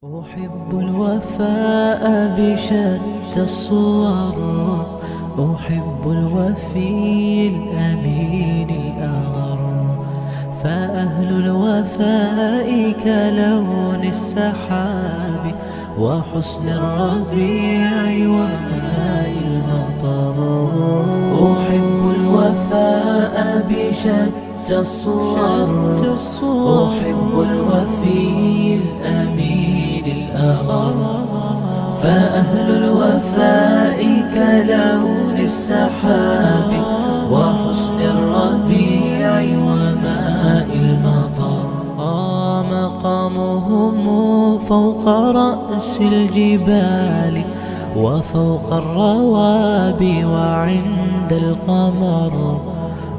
أحب الوفاء بشتى الصور، أحب الوفي الأمين الأغر، فأهل الوفاء كلون السحاب وحسن الربيع وماء المطر. أحب الوفاء بشتى الصور، أحب الوفي الأمين الأغر، فأهل الوفاء كلون السحاب وحسن الربيع وماء المطر. مقامهم فوق رأس الجبال وفوق الروابي وعند القمر،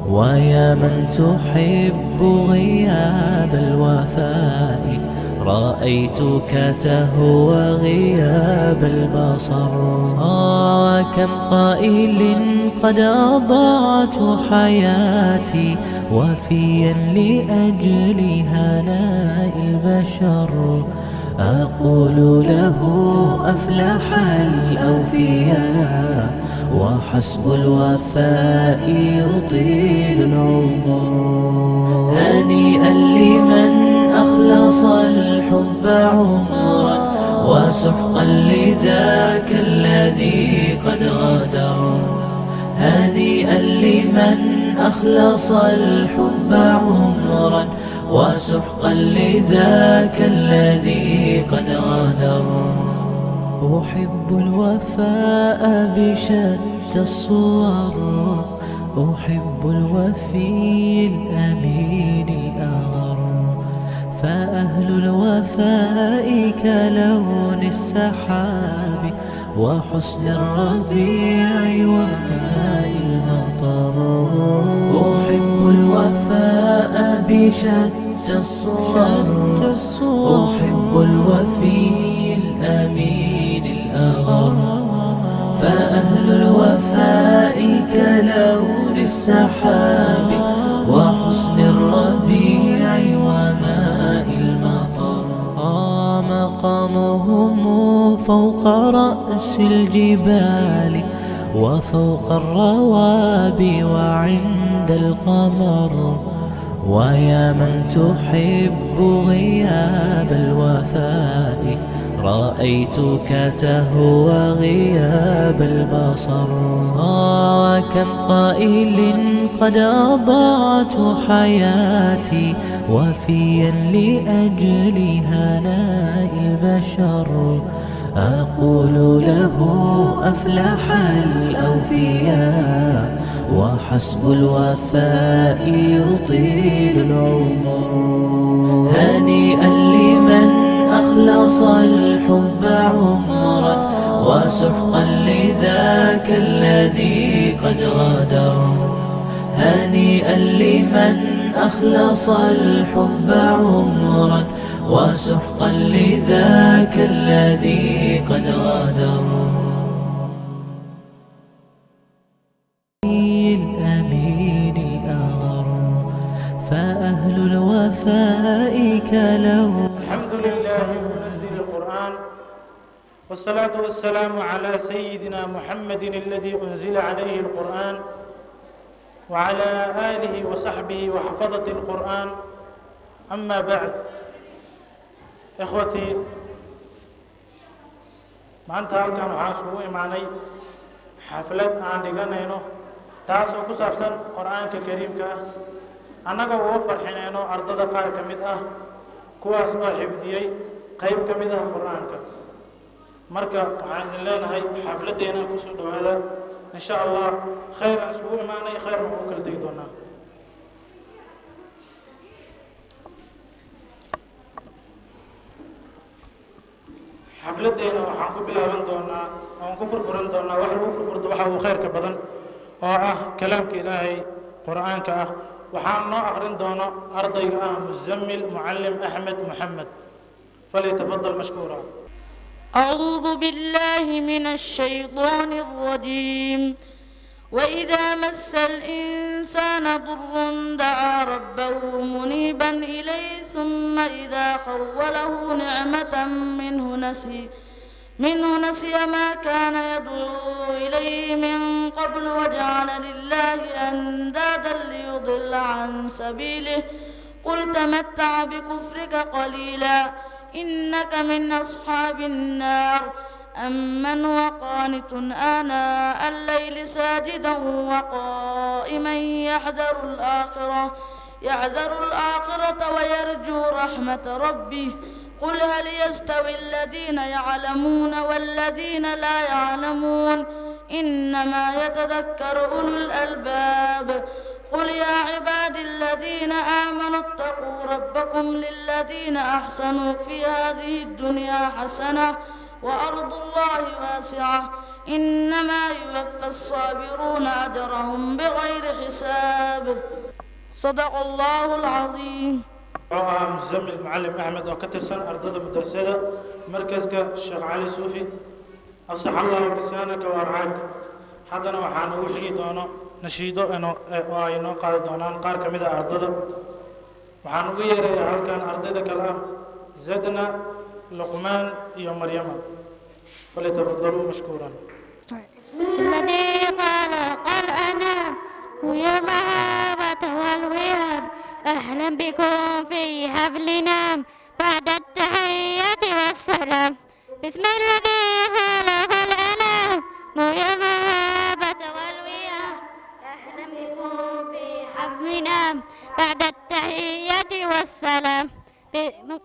ويا من تحب غياب الوفاء رأيتك تهوى غياب البصر. وكم قائل قد أضعت حياتي وفيا لأجل هناء البشر، أقول له أفلح الأوفياء وحسب الوفاء يطيل العمر. هنيئا لمن أخلص الحب عمرا وسحقا لذاك الذي قد غدر. هنيئا لمن أخلص الحب عمرا وسحقا لذاك الذي قد غدر. أحب الوفاء بشتى الصور، أحب الوفي الأمين الأغر، فأهل الوفاء كلون السحاب وحسن الربيع وماء المطر. أحب الوفاء بشتى الصور، أحب الوفي الأمين الأغر، فأهل الوفاء كلون السحاب وحسن الربيع وماء المطر. مقامهم فوق رأس الجبال وفوق الروابي وعند القمر، ويا من تحب غياب الوفاء رأيتك تهوى غياب البصر. وكم قائل قد أضعت حياتي وفيا لأجل هناء البشر، أقول له أفلح الأوفياء وحسب الوفاء يطيل العمر. هنيئا لمن أخلص الحب عمرا وسحقا لذاك الذي قد غدر. هنيئا لمن أخلص الحب عمرا وسحقا لذاك الذي قد غدر. الأمين الأغر، فأهل الوفاء كلون. الحمد لله منزل القرآن، والصلاة والسلام على سيدنا محمد الذي أنزل عليه القرآن وعلى آله وصحبه وحفظة القرآن. أما بعد، إخوتي، maanta halkan waxaan isugu imaanay xaflad aan dhiganayno taas oo ku saabsan qur'aanka kariimka ah, annaga oo farxinayno ardada qaar ka mid ah kuwaas oo xifdiyey qayb ka mid ah qur'aanka. marka waxaan idin leenahay xafladeena ku soo dhawaada insha Allah. khayr aan isugu imaanay, khayr ma ku kala tegi doonaa. xafladeena waxaan ku bilaaban doonaa oon ku furfuran doonaa wax lagu furfurto waxa uu khayrka badan oo ah kalaamka ilaahay qur'aanka ah. waxaan noo aqrin doona ardayga ah muzammil muallim Ahmed Muhammad. فليتفضل مشكورا. أعوذ بالله من الشيطان الرجيم. وإذا مس الإنسان الإنسان ضر دعا ربه منيبا إليه ثم إذا خوله نعمة منه نسي ما كان يدعو إليه من قبل وجعل لله أندادا ليضل عن سبيله قل تمتع بكفرك قليلا إنك من أصحاب النار أمن هو قانت آناء الليل ساجدا وقائما يحذر الآخرة ويرجو رحمة ربه قل هل يستوي الذين يعلمون والذين لا يعلمون إنما يتذكر أولو الألباب قل يا عبادي الذين آمنوا اتقوا ربكم للذين أحسنوا في هذه الدنيا حسنة وأرض الله واسعة إنما يوفى الصابرون أجرهم بغير حساب صدق الله العظيم. مزمل معلم أحمد وكترسن أرض المدرسة مركزك الشيخ علي صوفي أصح الله بلسانك وأرعاك حدنا وحان وحي دونا نشيدو إنو قاد دونان قار كمدا أرض وحان ويري هالكان أرض كلا زدنا لقمان يوم مريم فليتفضلوا مشكورا. الذي خلق الأنام ويا المهابة والوهاب أهلا بكم في حفلنا بعد التحية والسلام بسم الذي خلق الأنام ويا المهابة والوهاب أهلا بكم في حفلنا بعد التحية والسلام بسم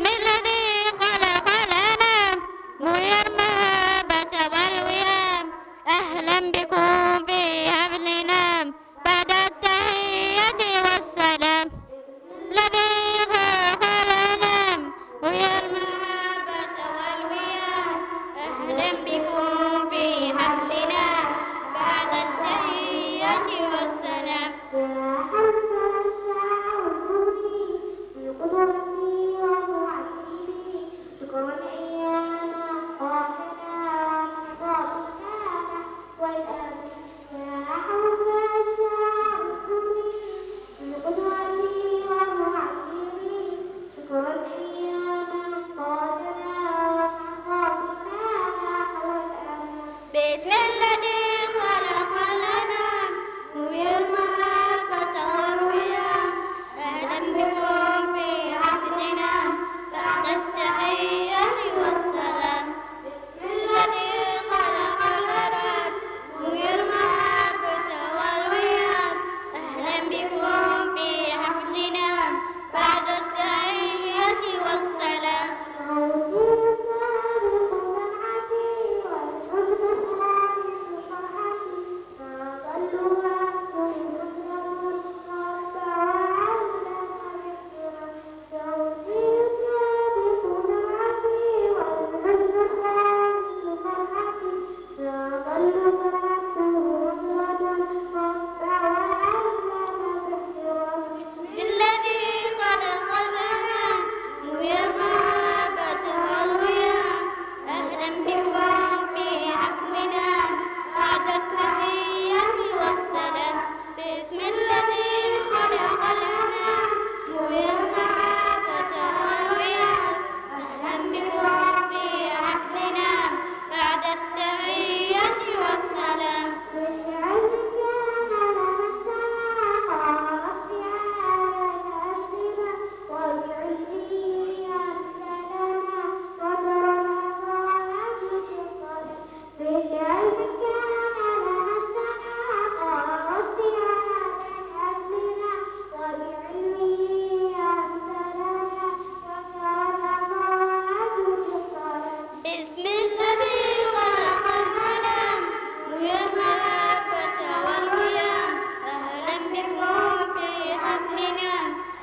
الذي خلق الأنام ويا المهابة والوهاب أهلا بكم في حفلنا بعد التحية والسلام الذي خلق الأنام ويا المهابة والوهاب أهلا بكم في حفلنا بعد التحية والسلام بسم الذي خلق الأنام ويا المهابة والوهاب أهلا بكم في حفلنا بعد التحية والسلام بسم الذي خلق الأنام ويا المهابة والوهاب أهلا بكم في حفلنا بعد التحية والسلام الذي خلق الأنام ويا المهابة والوهاب أهلا بكم في حفلنا بعد التحية والسلام بسم الذي خلق الأنام ويا المهابة والوهاب أهلا بكم في حفلنا بعد التحية والسلام بسم الذي خلق الأنام ويا المهابة والوهاب أهلا بكم في حفلنا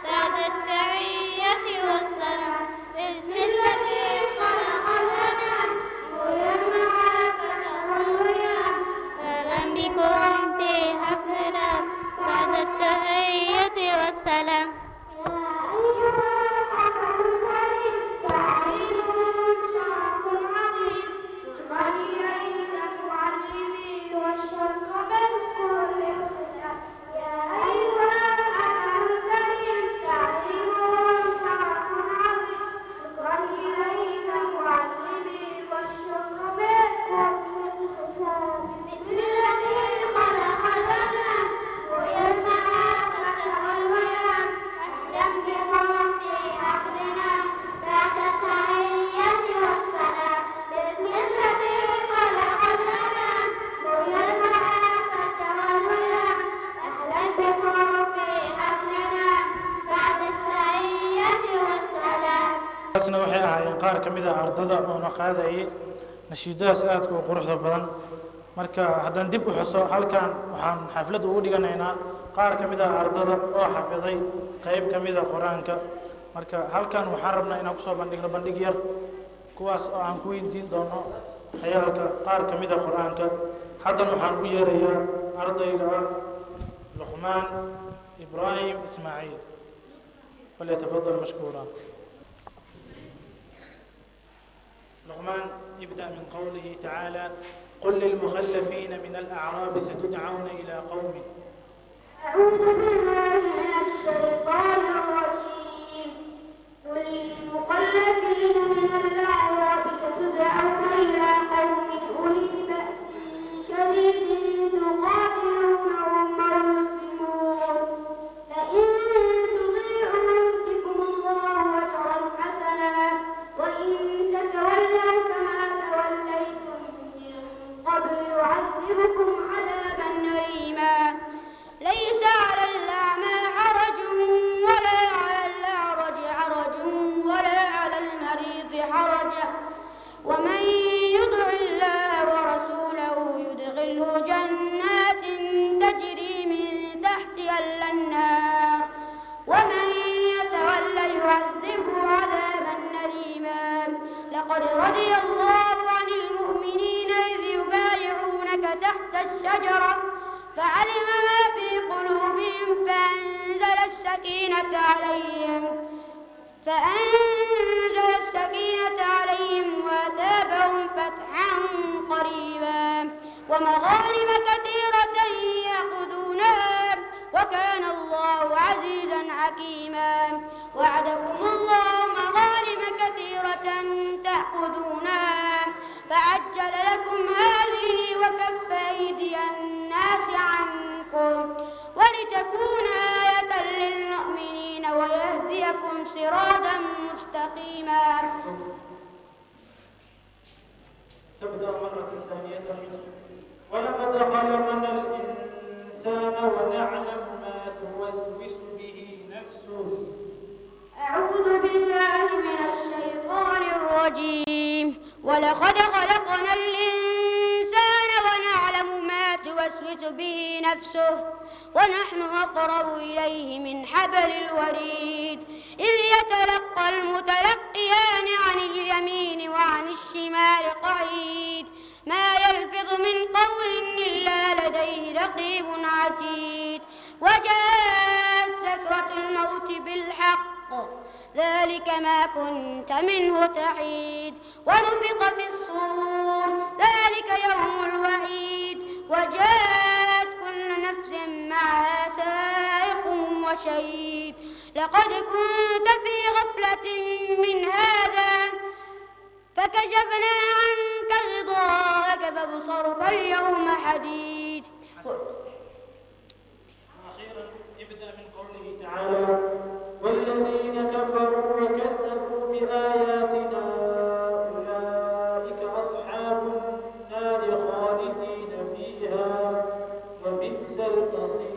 بعد asna waxay ahaayeen qaar ka mid ah ardada oo naqaadayay nashiidadaas aadka u quruxda badan marka haddaan dib u xuso halkan waxaan xaflad ugu dhiganaynaa qaar ka mid ah ardada oo xafiday qayb ka mid ah qur-aanka marka halkan waxaan rabnaa inaan kusoo bandhigno bandhig yar kuwaas oo aan ku weydiin doono hayaalka qaar ka mid ah qur-aanka haddan waxaan u yeerayaa ardayga luqmaan ibraahim ismaaciil falyatafadal mashkuura لقمان يبدأ من قوله تعالى قل للمخلفين من الأعراب ستدعون إلى قوم أعوذ بالله من الشيطان الرجيم قل للمخلفين من الأعراب ستدعون إلى قوم أولي بأس شديد تقاتلونهم أو يسلمون فإن تطيعوا يؤتكم الله أجرا حسنا وإن تتولوا كما توليتم من قبل يعذبكم عذابا أليما ليس على الأعمى حرج ولا على الأعرج حرج ولا على المريض حرج ومن يطع الله ورسوله يدخله جنات تجري من تحتها الأنهار ومن يتولى يعذبه عذابا أليما لقد رضي الله عن المؤمنين إذ يبايعونك تحت الشجرة فعلم ما في قلوبهم فأنزل السكينة عليهم وأثابهم فتحا قريبا ومغانم كثيرة يأخذونها وكان الله عزيزا حكيما وعدكم الله مغانم كثيرة تأخذونها فعجل لكم هذه وكف أيدي الناس عنكم ولتكون آية للمؤمنين ويهديكم صراطا مستقيما تبدأ مرة ثانية ولقد خلقنا الإنسان ونعلم ما توسوس به نفسه أعوذ بالله من الشيطان الرجيم ولقد خلقنا الإنسان ونعلم ما توسوس به نفسه ونحن أقرب إليه من حبل الوريد إذ يتلقى المتلقيان عن اليمين وعن الشمال قعيد ما يلفظ من قول إلا لديه رقيب عتيد وجاءت سكرة الموت بالحق ذلك ما كنت منه تحيد ونفخ في الصور ذلك يوم الوعيد وجاءت كل نفس معها سائق وشهيد لقد كنت في غفلة من هذا فكشفنا عنك غطاءك فبصرك اليوم حديد وأخيرا ابدأ من قوله تعالى والذين كفروا وكذبوا بآياتنا أولئك أصحاب النار خالدين فيها وبئس المصير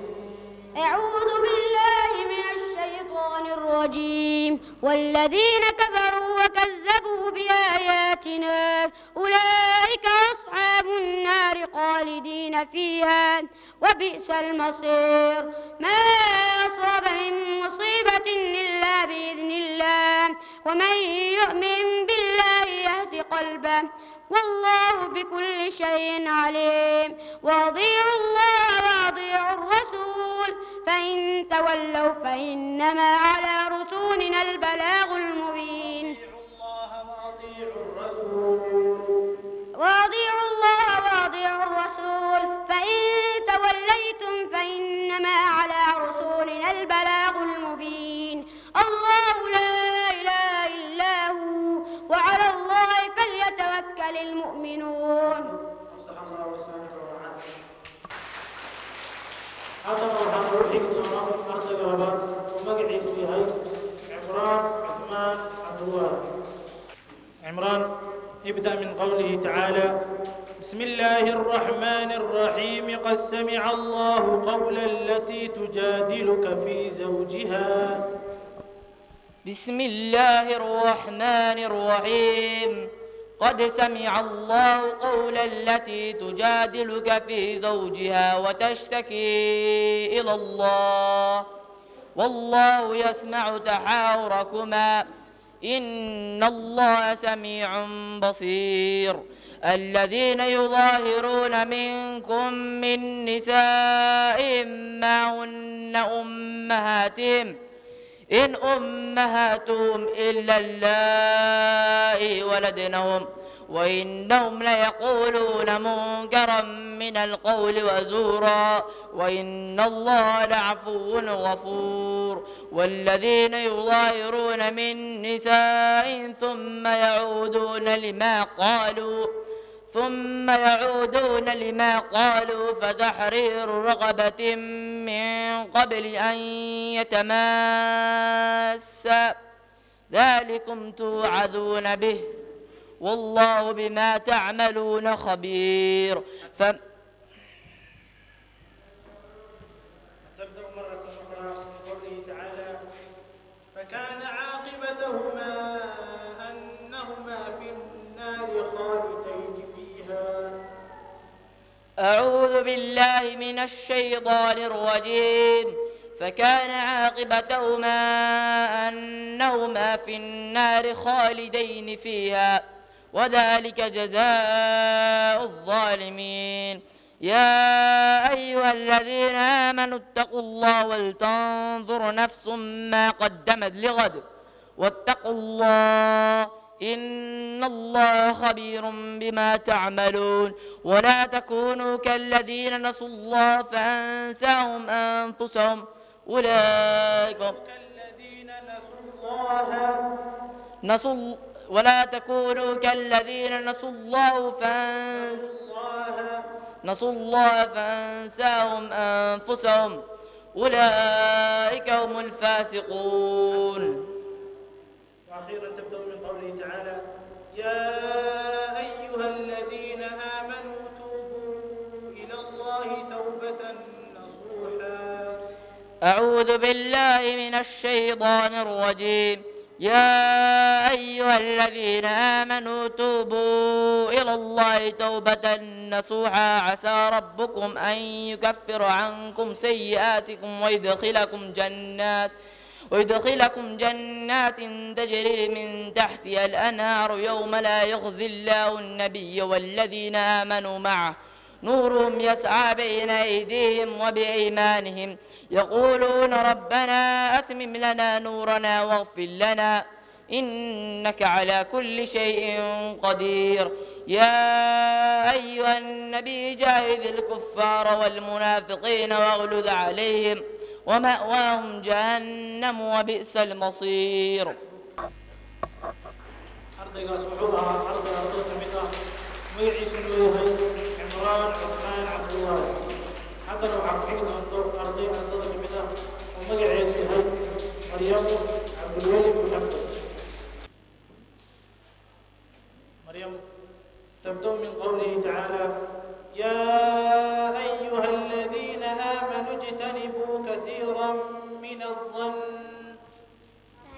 أعوذ بالله من الشيطان الرجيم والذين كفروا وكذبوا بآياتنا أولئك أصحاب النار خالدين فيها وبئس المصير ما أصاب من مصيبة إلا بإذن الله ومن يؤمن بالله يهد قلبه والله بكل شيء عليم وأطيعوا الله وأطيعوا الرسول فإن تولوا فإنما على رسولنا البلاغ المبين وأطيعوا الله وأطيعوا الرسول فإن توليتم فإنما على رسولنا البلاغ المبين الله لا إله إلا هو وعلى الله فليتوكل المؤمنون أصلح الله لسانك ووعاك هذا waxaan ugu xigi doonaa ardayga labaad oo magaciisu yahay cimraan cuthmaan cabdullaah cimraan ابدأ من قوله تعالى بسم الله الرحمن الرحيم قد سمع الله قول التي تجادلك في زوجها بسم الله الرحمن الرحيم. قد سمع الله قول التي تجادلك في زوجها وتشتكي إلى الله والله يسمع تحاوركما إن الله سميع بصير. الذين يظاهرون منكم من نسائهم ما هن أمهاتهم إن أمهاتهم إلا اللائي ولدنهم وإنهم ليقولون منكرا من القول وزورا وإن الله لعفو غفور. والذين يظاهرون من نسائهم ثم يعودون لما قالوا فتحرير رقبة من قبل أن يتماسا ذلكم توعظون به والله بما تعملون خبير. تبدأ مرة أخرى بقوله تعالى فكان عاقبتهما أنهما في النار خالدين فيها. أعوذ بالله من الشيطان الرجيم. فكان عاقبتهما أنهما في النار خالدين فيها وذلك جزاء الظالمين. يا أيها الذين آمنوا اتقوا الله ولتنظر نفس ما قدمت لغد واتقوا الله إن الله خبير بما تعملون. ولا تكونوا كالذين نسوا الله فأنساهم أنفسهم أولئك ولا تكونوا كالذين نسوا الله فأنساهم أنفسهم أولئك هم الفاسقون. وأخيرا تبدأ من قوله تعالى يا أيها الذين آمنوا توبوا إلى الله توبة نصوحا. أعوذ بالله من الشيطان الرجيم. يا أيها الذين آمنوا توبوا إلى الله توبة نصوحا عسى ربكم أن يكفر عنكم سيئاتكم ويدخلكم جنات تجري من تحتها الأنهار يوم لا يخزي الله النبي والذين آمنوا معه نورهم يسعى بين أيديهم وبأيمانهم يقولون ربنا أتمم لنا نورنا واغفر لنا إنك على كل شيء قدير. يا أيها النبي جاهد الكفار والمنافقين واغلظ عليهم ومأواهم جهنم وبئس المصير. أرضي صحوها أرضي كمثا ويعيش الوهي عمران عثمان عبد الله حتى لو عقيد أرضي كمثا ومقعد بهي مريم عبد الولي محمد. مريم تبدأ من قوله تعالى يا أيها الذين آمنوا اجتنبوا كثيرا من الظن.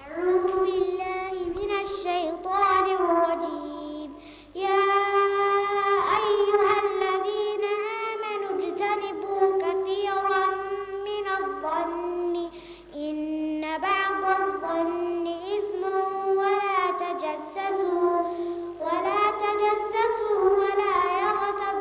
أعوذ بالله من الشيطان الرجيم. يا أيها الذين آمنوا اجتنبوا كثيرا من الظن إن بعض الظن إثم ولا تجسسوا ولا يغتب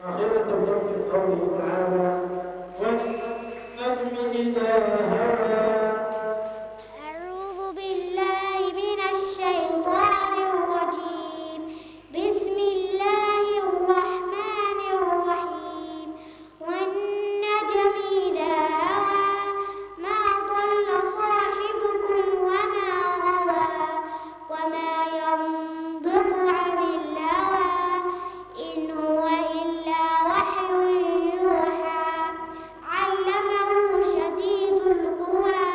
أخيرا تبدأ بقوله تعالى والنجم إذا هوى. أعوذ بالله من الشيطان الرجيم. بسم الله الرحمن الرحيم. والنجم إذا هوى ما ضل صاحبكم وما غوى وما ينطق عن الهوى إن هو إلا وحي يوحى. علمه شديد القوى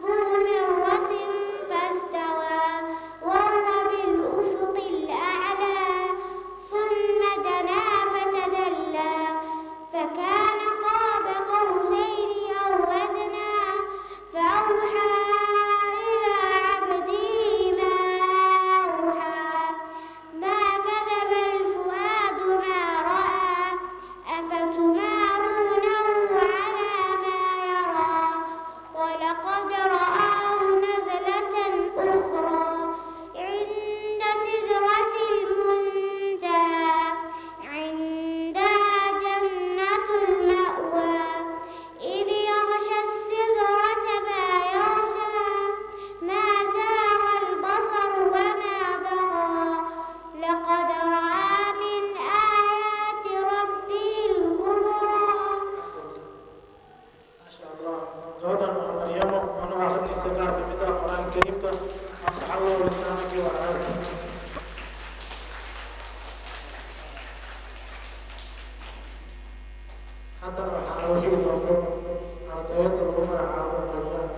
ذو مرة فاستوى وهو بالأفق الأعلى ثم دنا فتدلى فكان قاب قوسين أو أدنى فأوحى إلى عبده ما أوحى. ما كذب الفؤاد ما رأى أفتمارونه على ما يرى ولقد رآه نزلة أخرى عند سدرة المنتهى عندها جنة المأوى إذ يغشى السدرة ما يغشى ما زاغ البصر وما طغى لقد رأى من آيات ربه الكبرى. ما شاء الله. جودا مريم ونوع غني سجار بمدى القرآن الكريم أصحى الله ولسانك وعلامك. حتى لو حاولوا يضربوا أرضيات الغمى عامل مريم.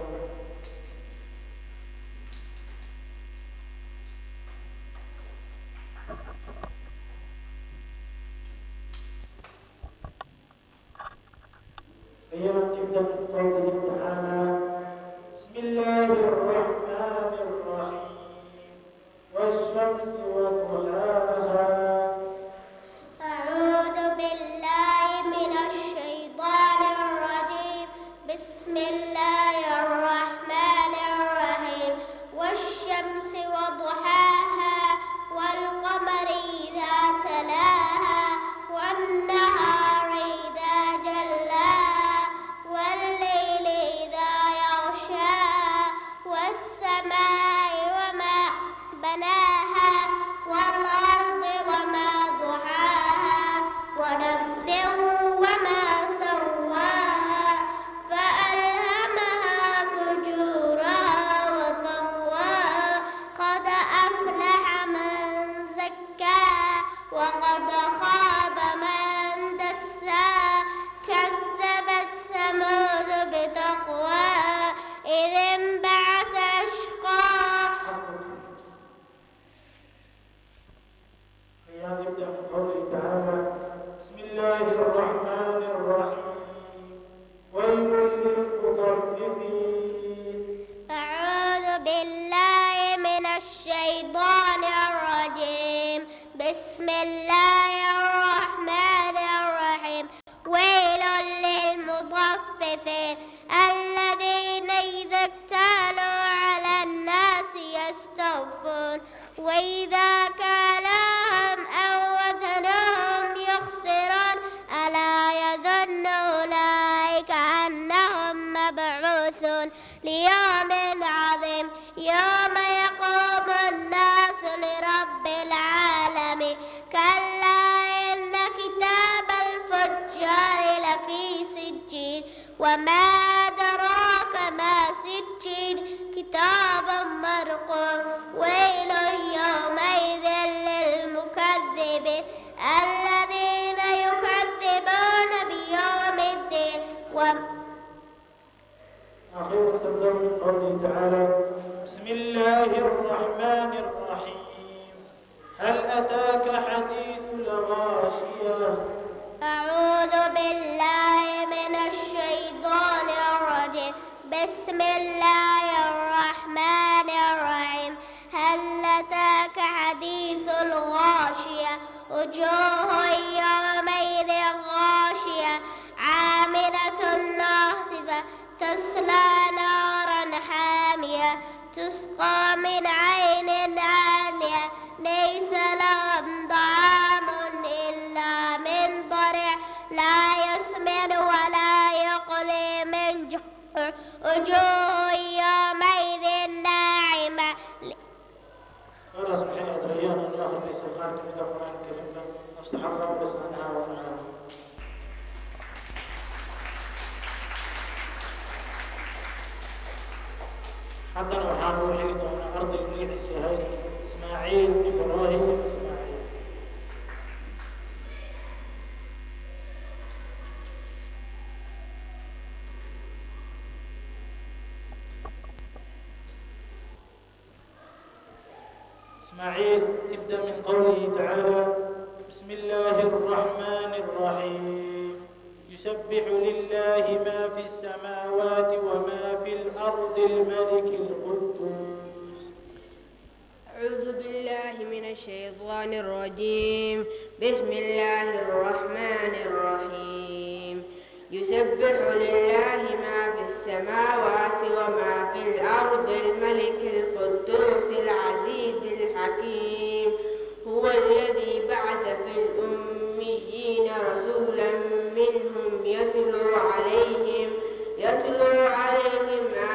أيام تبدأ بقوله تعالى بسم الله الرحمن الرحيم والشمس وضحاها. أعوذ بالله من الشيطان الرجيم. بسم الله الرحمن الرحيم والشمس وضحاها والقمر إذا تلاها والنهار إذا جلاها والليل إذا يغشاها والسماء وما بناها والأرض وما ضحاها ونفس وما سواها فألهمها فجورها وتقواها قد أفلح من زكاها وقد خاب من دساها كذبت ثمود بتقواها إذ انبعث أشقاها. أيام تبدأ بقوله تعالى بسم الله الرحمن الرحيم ويل للمطففين. أعوذ بالله من الشيطان الرجيم. بسم الله الرحمن الرحيم ويل للمطففين الذين إذا اكتالوا على الناس يستوفون وإذا كالوهم أو وزنوهم يخسرون ألا يظن أولئك أنهم مبعوثون ليوم عظيم يوم يقوم الناس لرب العالمين. كلا إن كتاب الفجار لفي سجين وما أدراك ما سجين كتاب مرقوم. ويل يومئذ للمكذبين الذين يكذبون بيوم الدين. أخيرا تبدأ من قوله تعالى بسم الله الرحمن الرحيم هل أتاك حديث الغاشية. أعوذ بالله من الشيطان الرجيم. بسم الله الرحمن الرحيم هل أتاك حديث الغاشية وجوه يومئذ غاشية عاملة ناصبة تصلى نارا حامية تسقى من عين آنية ليس لهم طعام إلا من وجوه يومئذ ناعمة. الله سبحانه وتعالى أن يأخذ ليس الخارج من القرآن الكريم نفسح الله بسنها ونعاها. حتى لو حانوا يريدوا أن أرض يميل هاي إسماعيل إبراهيم إسماعيل. إسماعيل ابدأ من قوله تعالى بسم الله الرحمن الرحيم يسبح لله ما في السماوات وما في الأرض الملك القدوس. أعوذ بالله من الشيطان الرجيم. بسم الله الرحمن الرحيم يسبح لله ما في السماوات وما في الأرض الملك القدوس العزيز الحكيم. هو الذي بعث في الأميين رسولا منهم يتلو عليهم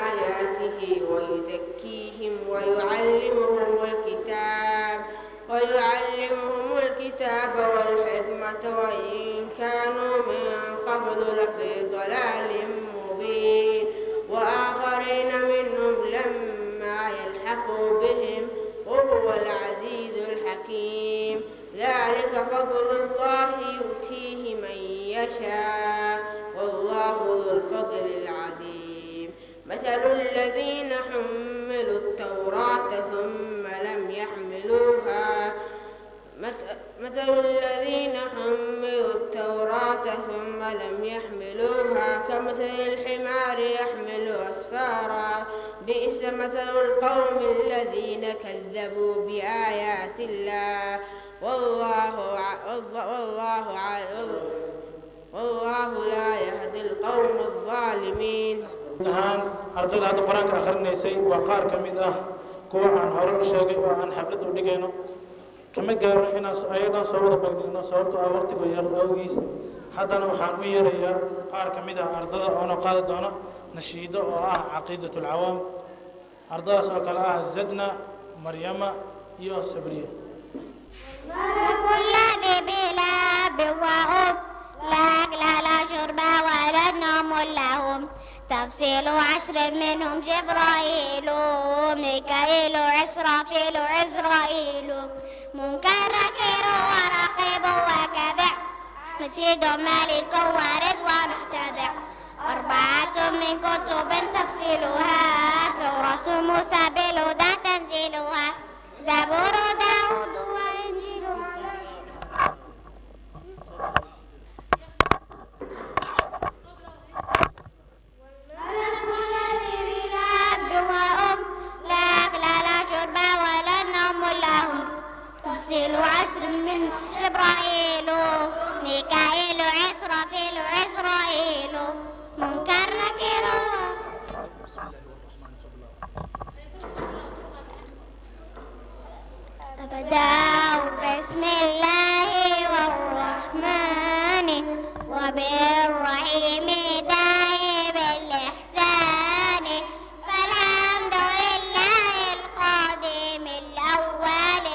آياته ويزكيهم ويعلمهم الكتاب والحكمة وإن كانوا من قبل لفي ضلال مبين. وآخرين منهم لما يلحقوا بهم وهو العزيز الحكيم. ذلك فضل الله يؤتيه من يشاء والله ذو الفضل العظيم. مثل الذين حملوا التوراة ثم لم يحملوها كمثل الحمار يحمل أسفارا. بئس مثل القوم الذين كذبوا بآيات الله والله لا يهدي القوم الظالمين. ardayda hadda qur-aanka akhrinaysay waa qaar ka mid ah kuwa aan hore u sheegay oo aan xaflad u dhigayno kama gaaro inaan ayadan soo wada bagdhigno sababtoo ah waqtiga yar awgiis. haddana waxaan u yeerayaa qaar ka mid ah ardada oona qaadi doona nashiido oo ah caqiidat alcawaam. ardadaas oo kale ah zadna maryama iyo sabriya. ملك الذي بلا بوأب لا أكل لا شرب ولا نوم لهم. تفصيل 10 منهم جبرائيل ميكائيل إسرافيل عزرائيل منكر نكير ورقيب وكذا متيد مالك ورضوان مهتدع. 4 من كتب تفصيلها توراة موسى بالهدى تنزيلها زبور داود وإنجيل. تفصيل 10 من جبرائيل ميكائيل إسرافيل عزرائيل منكر نكير. أبدأ بسم الله والرحمن وبالرحيم دائم الإحسان. فالحمد لله القادم الأول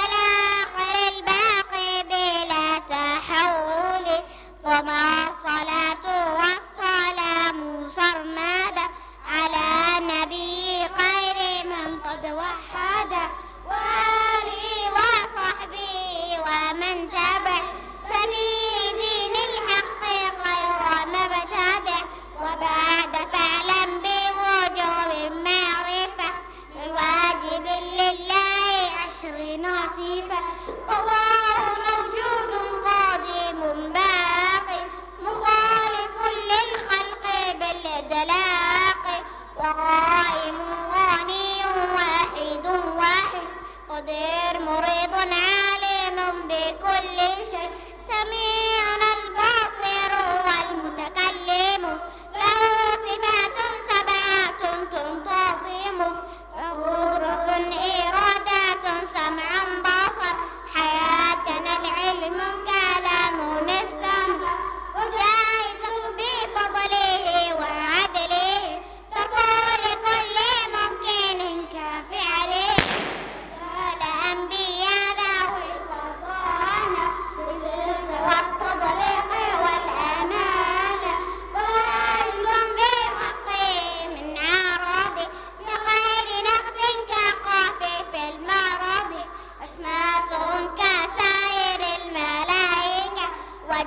الآخر الباقي بلا تحول. ثم الصلاة والسلام سرمدا على نبي خير من قد وحد وآله وصحبه ومن تبع سبيل دين الحق غير مبعد.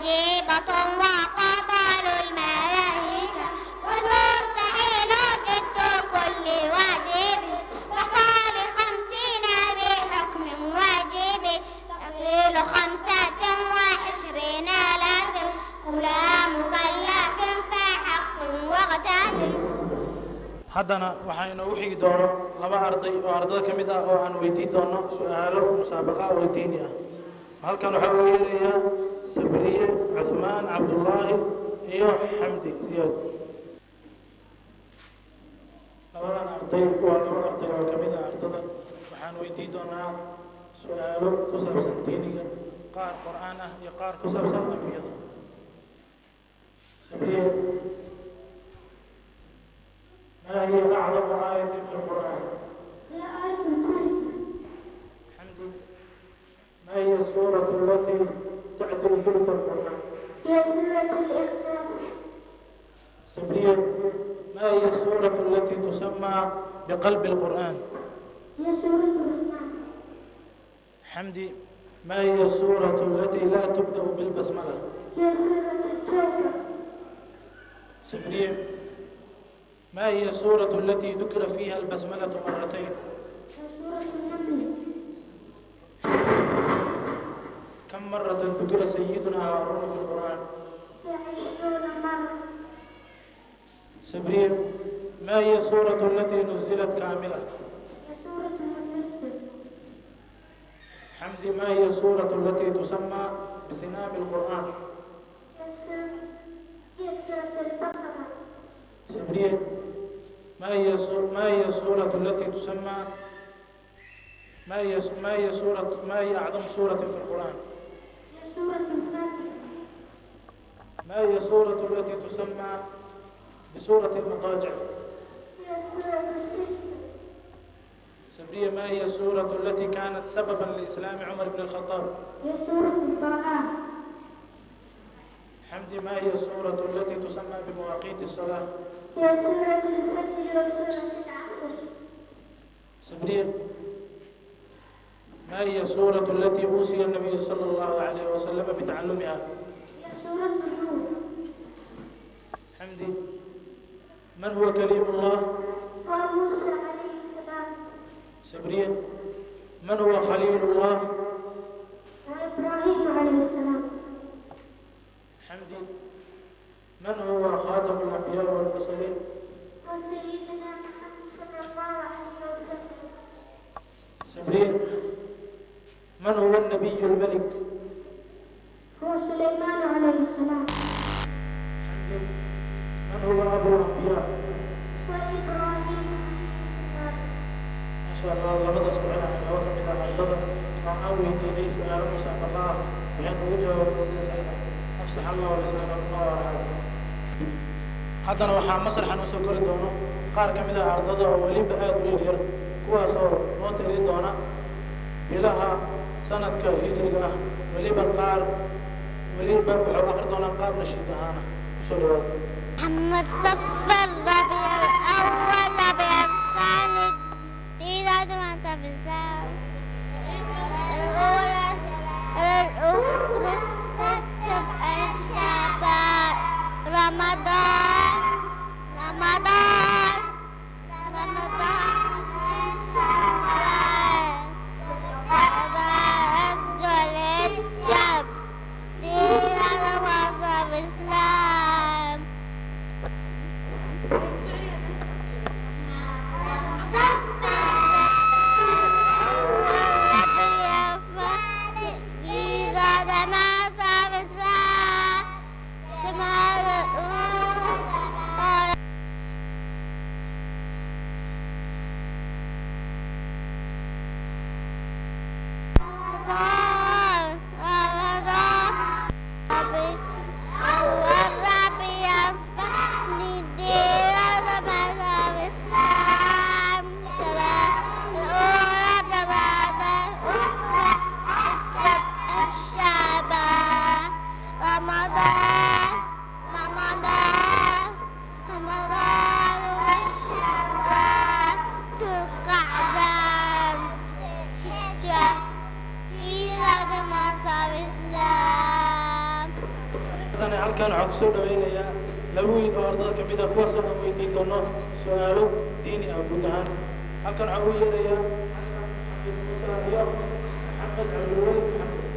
عجيبة وفضل الملائكة والمستحيل جد كل واجب وقال 50 بحكم واجب تصل 25 لازم كل مكلف فحق واغتنم. haddana waxaa inoogu xigi doono laba arday oo ardada ka mid ah oo aan weydiin doono su'aalo musaabaqa oo diini ah. halkan waxaa ugu yeerayaa Sabriye Cuthmaan Cabdullaahi iyo Xamdi Siyaad. labadan arday waa laba arday oo ka mid ah ardada waxaan weydiin doonaa su'aalo ku saabsan diiniga, qaar qur'aan ah iyo qaar ku saabsan ambiyada. Sabriye, ما هي أعظم آية في القرآن؟ هي آية الكرسي. حمدي، ما هي السورة التي تعدل ثلث القرآن؟ هي سورة الإخلاص. سبرية، ما هي السورة التي تسمى بقلب القرآن؟ هي سورة الرحمن. حمدي، ما هي السورة التي لا تبدأ بالبسملة؟ هي سورة التوبة. سبرية، ما هي السورة التي ذكر فيها البسملة مرتين؟ هي سورة النمل. كم مرة ذكر سيدنا هارون في القرآن؟ هي 20 مرة. سبرية، ما هي السورة التي نزلت كاملة؟ هي سورة المدثر. حمدي، ما هي السورة التي تسمى بسنام القرآن؟ هي سورة البقرة. سبرية، ما هي السورة التي تسمى ما هي أعظم سورة في القرآن؟ هي سورة الفاتحة. ما هي السورة التي تسمى بسورة المضاجع؟ هي سورة السجدة. سبرية، ما هي السورة التي كانت سببا لإسلام عمر بن الخطاب؟ هي سورة الطه. حمدي، ما هي السورة التي تسمى بمواقيت الصلاة؟ هي سورة الفجر وسورة العصر. سبرية، ما هي السورة التي أوصي النبي صلى الله عليه وسلم بتعلمها؟ هي سورة النور. حمدي، من هو كليم الله؟ هو موسى عليه السلام. سبرية، من هو خليل الله؟ وإبراهيم عليه السلام. حمدي، من هو خاتم الأنبياء والمرسلين؟ وسيدنا محمد صلى الله عليه وسلم. سبرية، من هو النبي الملك؟ هو سليمان عليه السلام. حمدي، من هو أبو الأنبياء؟ وإبراهيم عليه السلام. ما شاء الله لبدا سؤال عن الأول من العبادة وأوي ديني سؤال مسابقة بأن وجهه السيسة أفسح الله ولسان الله وعلى haddana waxaa masraxa noo soo kori doono qaar ka mid ah ardada oo weliba aad u yaryar kuwaasoo noo tali doona bilaha sanadka hijriga ah weliba wuxuu akhri doonaa qaar nashiid ahaana kusoo dhawaada. محمد صف الربيع الأول ربيع الثاني إذا دمت في الزاوية الأولى الأخرى رتب الشباب رمضان haddana halkan waxaan kusoo dhaweynayaa laba wiil oo ardada ka mid ah kuwaasoo aan weydiin doono su-aalo diini ah guud ahaan halkan waxaan u yeerayaa xasan xafiid muuse iyo maxamed cabdiweli maxamed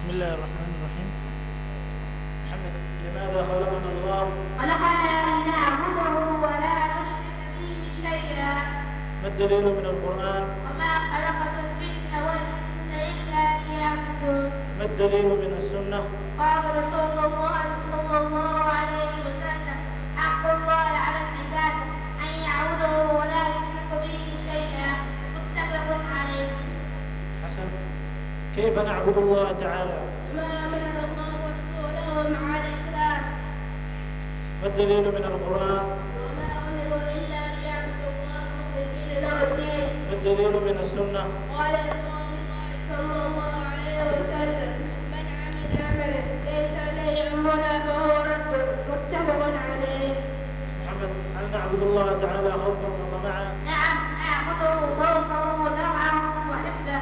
بسم الله الرحمن الرحيم. محمد لماذا خلقنا الله؟ خلقنا لنعبده ولا نشرك به شيئا. ما الدليل من القرآن؟ وما خلقت الجن والإنس إلا ليعبدون. ما الدليل من السنة؟ قال رسول الله صلى الله عليه وسلم حق الله على العباد أن يعبده ولا يشرك به شيئا. متفق عليه. حسن. كيف نعبد الله تعالى؟ ما أمر الله ورسوله مع الإخلاص. ما الدليل من القرآن؟ وما أمروا إلا ليعبدوا الله مخلصين له الدين. ما الدليل من السنة؟ قال رسول الله صلى الله عليه وسلم من عمل عملا ليس عليه أمرنا فهو رد. متفق عليه. محمد هل نعبد الله تعالى خوفا وطمعا؟ نعم أعبده خوفا وطمعا وحبه.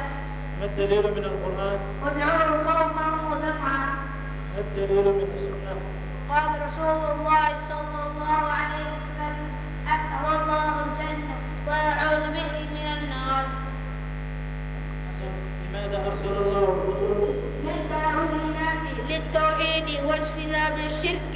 ما الدليل من القرآن؟ وادعوه خوفا وطمعا. ما الدليل من السنة؟ قال رسول الله صلى الله عليه وسلم أسأل الله الجنة وأعوذ به من النار. حسن. لماذا أرسل الله الرسل؟ للتعرف الناس للتوحيد واجتناب الشرك.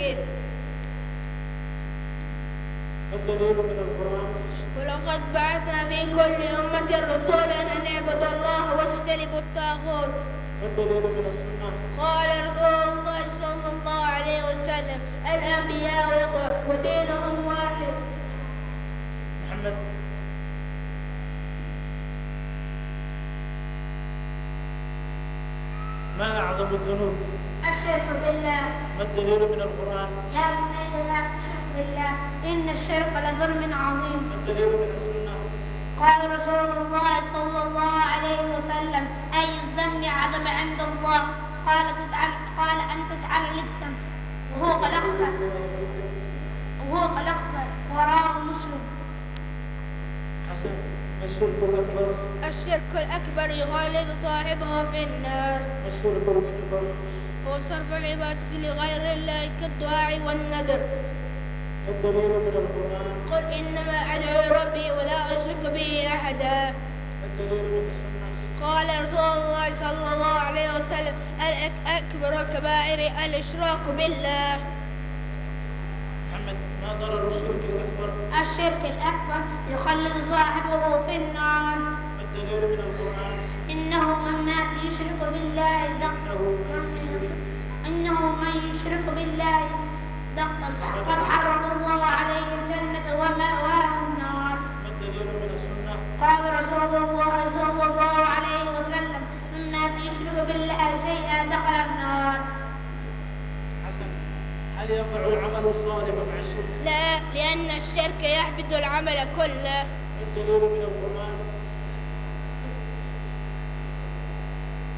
ما الدليل من القرآن؟ ولقد بعثنا في كل أمة رسولا أن اعبدوا الله واجتنبوا الطاغوت. ما الدليل من السنة؟ قال رسول الله صلى الله عليه وسلم الأنبياء إخوة ودينهم واحد. محمد ما أعظم الذنوب؟ الشرك بالله. ما الدليل من القرآن؟ يا بني لا تشرك بالله إن الشرك لظلم عظيم. ما الدليل من السنة؟ قال رسول الله صلى الله عليه وسلم أي الذنب أعظم عند الله؟ قال أن تجعل للذنب وهو خلقك وراه مسلم. حسن. ما الشرك الأكبر؟ الشرك الأكبر يخالد صاحبه في النار. ما الشرك الأكبر؟ هو صرف العبادة لغير الله كالدعاء والنذر. ما الدليل من القرآن؟ قل إنما أدعو ربي ولا أشرك به أحدا. ما الدليل من السنة؟ قال رسول الله صلى الله عليه وسلم أكبر الكبائر الإشراك بالله. محمد ما ضرر الشرك الأكبر؟ الشرك الأكبر يخلد صاحبه في النار. ما الدليل من القرآن؟ إنه من مات يشرك بالله قد حرم الله عليه الجنة ومأواه النار. ما الدليل من السنة؟ قال رسول الله صلى الله عليه وسلم من مات يشرك بالله شيئا دخل النار. حسن. هل ينفع العمل الصالح مع الشرك؟ لا، لأن الشرك يحبط العمل كله. ما الدليل من القرآن؟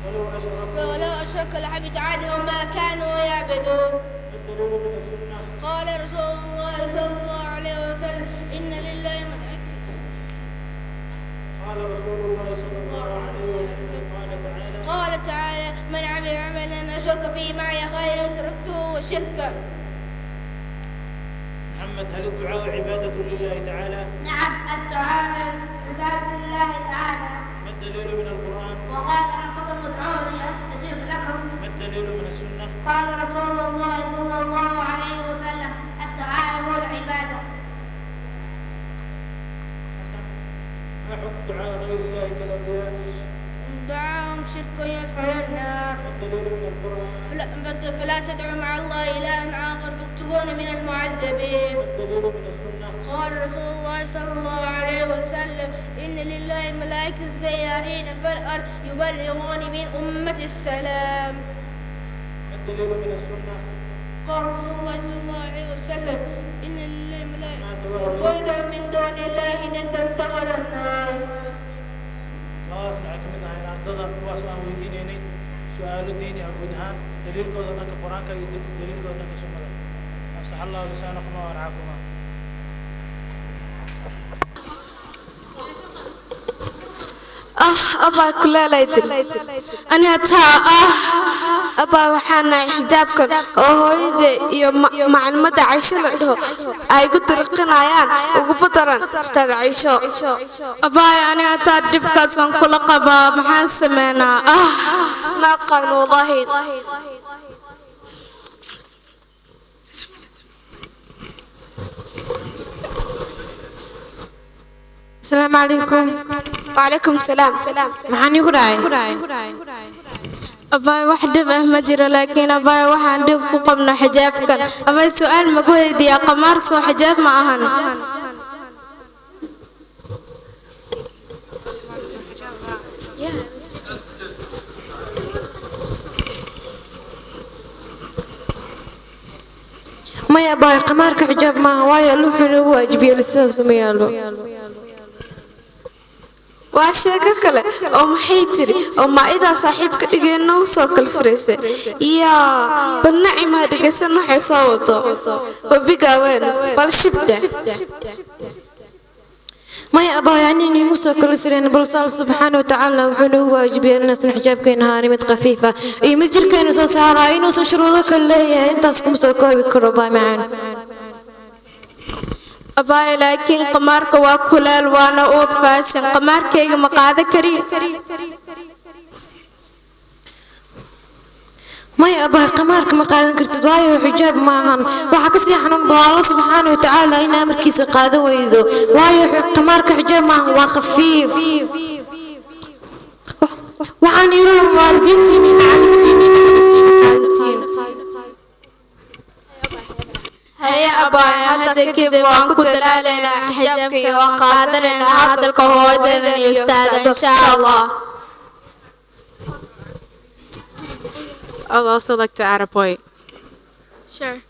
ولو أشرك لحبط عنهم ما كانوا يعبدون. ما الدليل من السنة؟ قال رسول الله صلى الله عليه وسلم إن لله ملائكة. قال رسول الله صلى الله عليه وسلم قال تعالى من عمل عملا أشرك فيه معي غيري تركته وشركه. محمد هل الدعاء عبادة لله تعالى؟ نعم، الدعاء عبادة لله تعالى. ما الدليل من القرآن؟ وقال ربكم ادعوني أستجب لكم. ما الدليل من السنة؟ قال رسول الله صلى الله عليه وسلم الدعاء هو العبادة. ما دعاء غير الله كالأنبياء دعاهم شرك يدخل النار والدليل من القرآن فلا تدعوا مع الله إلها آخر فتكون من المعذبين والدليل من السنة قال رسول الله صلى الله عليه وسلم إن لله ملائكة سيارين في الأرض يبلغون من أمة السلام والدليل من السنة قال رسول الله صلى الله عليه وسلم إن لله ملائكة وقل من دون الله ندا دخل النار خلاص نعكمد على عدد واسوان ويدينيني سؤال الدين أبودها دليل كذا أنك القرآن كي دليل كذا أنك سنة أصلح الله لسانكما ورعاكما أبا كل ليدل أنا أبا وحنا حجابك إذا مع المدى عيشة له أي قلت رقنايان وقبضرا استاذ عيشة أبا أنا أتعرف كاسون كل قبا محن سمعنا ما قال والله السلام عليكم وعليكم السلام محن يقرأي أبا واحدة ما جرى لكن أبا واحد عندك قمنا حجاب كان أبا سؤال ما قول دي قمر سو حجاب معهن ما يبغى قمارك حجاب ما هو يلو حلو واجب يلسوس ما يلو واشياء كله أو محيتري أو ما إذا صاحبك تيجي نوصل الفريسة يا بالنعم هذا جسنا حصوته وبيجاوين بالشبده ما يبغى يعني موسى كل فرين برسال سبحانه وتعالى وحلو واجب الناس الحجاب كين هارمت خفيفة يمجر كين وصار عين وشروطك اللي أنت أسكم سوكوا بكربا معنا أبا لكن قمارك وكلال وانا أوت فاشن قمارك يجي مقعد كريم ما يبغى قمارك مقعد كرت دواي وحجاب معهن وحكسي حنون الله سبحانه وتعالى إن أمر كيس قاده ويذو واي قمارك حجاب معهن وخفيف وعن يروم والدينتيني معلمتيني هيا أبا هذا كذا وأنكو دلالنا حجابك وقادرنا هذا القهوة ذي أستاذ إن شاء الله. I'll also like to add a point. Sure.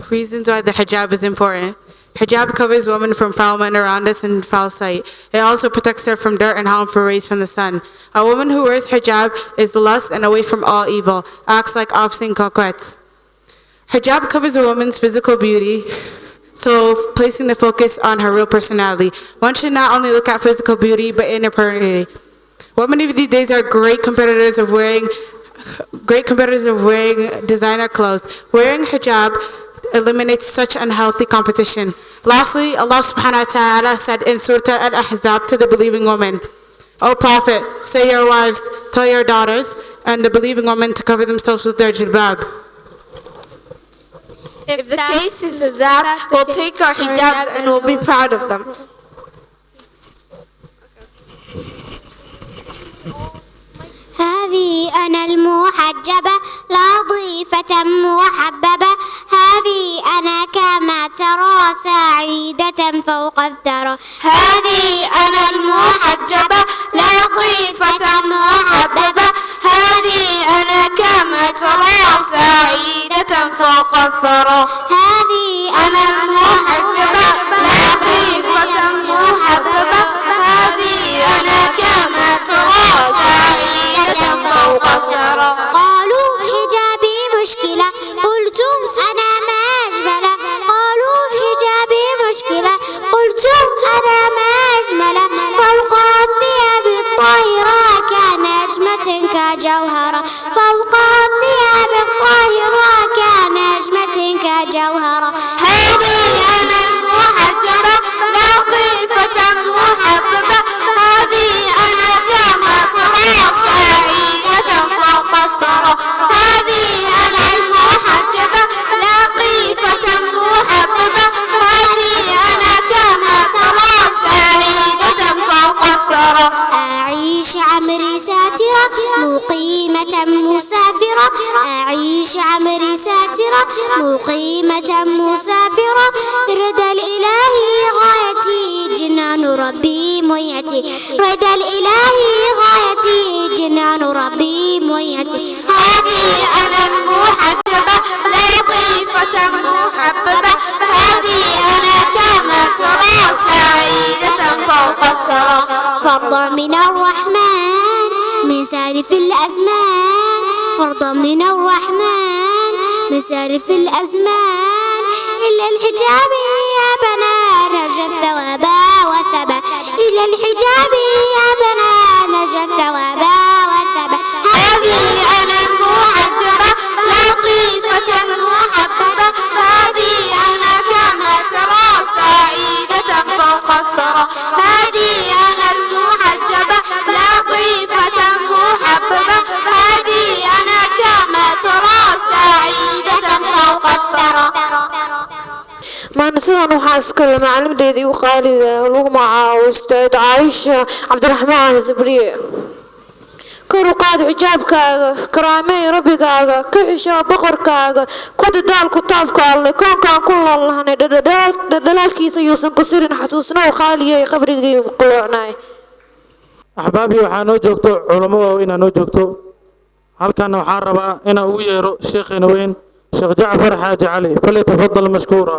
Reasons why the hijab is important. Hijab covers women from foul men around us and foul sight. It also protects her from dirt and harmful rays from the sun. A woman who wears hijab is lust and away from all evil, acts like obscene coquettes. Hijab covers a woman's physical beauty, so placing the focus on her real personality. One should not only look at physical beauty, but inner purity. Women of these days are great competitors of wearing designer clothes. Wearing hijab eliminates such unhealthy competition. Lastly, Allah subhanahu wa ta'ala said in Surah Al-Ahzab to the believing woman, O Prophet, say your wives, tell your daughters, and the believing women to cover themselves with their jilbab. If the case is that, we'll take our hijabs and we'll be proud of them. هذه أنا المحجبة لطيفة محببة هذه أنا كما ترى سعيدة فوق الثرى هذه أنا المحجبة لطيفة محببة هذه أنا كما ترى سعيدة فوق الثرى هذه أنا المحجبة لطيفة محببة هذه أنا كما ترى سعيدة فوق الثرى قالوا حجابي مشكلة قلت أنا ما أجمل قالوا حجابي مشكلة قلت أنا ما أجمل فوق الثياب الطاهرة كنجمة كجوهرة فوق الثياب الطاهرة كنجمة كجوهرة هذه أنا المحجبة لطيفة محببة هذه أنا كما ترى سعيدة فوق الثرى هذه أنا المحجبة لطيفة محببة مقيمة مسافرة رضا الإله غايتي جنان ربي منيتي رضا الإله غايتي جنان ربي منيتي هذه أنا المحجبة لطيفة محببة هذه أنا كما ترى سعيدة فوق الثرى فرضا من الرحمن من سالف الأزمان فرضا من الرحمن من سالف الأزمان إلا الحجاب يا بنا نرجى الثوابا والثبات إلا الحجاب يا بنا نرجى الثوابا والثبات هذه أنا المحجبة لطيفة محببة هذه أنا كما ترى سعيدة فوق الثرى هذه أنا المحجبة لطيفة محببة هذه أنا كما ترى سعيدة فوق الثرى معنا سيدان waxaa iskale macalimadeedii ugu qaalida lagu magacaabo Ustaad Caaisha Cabdiraxmaan Zabriye kor u qaad xijaabkaaga karaamay rabbigaaga ka xisho boqorkaaga ku dadaal kitaabka Alle koonkaan ku lahaanay dadaalkiisa yuusan ku sirin xasuusnaa qaaliyay qabrigii qulucnay أحبابي waxaan joogto culamo inaan joogto halkan waxaan rabaa inaan ugu yeero sheekheena weyn Sheekh Jaafar Xaaji Cali falyatafaddal mashkuura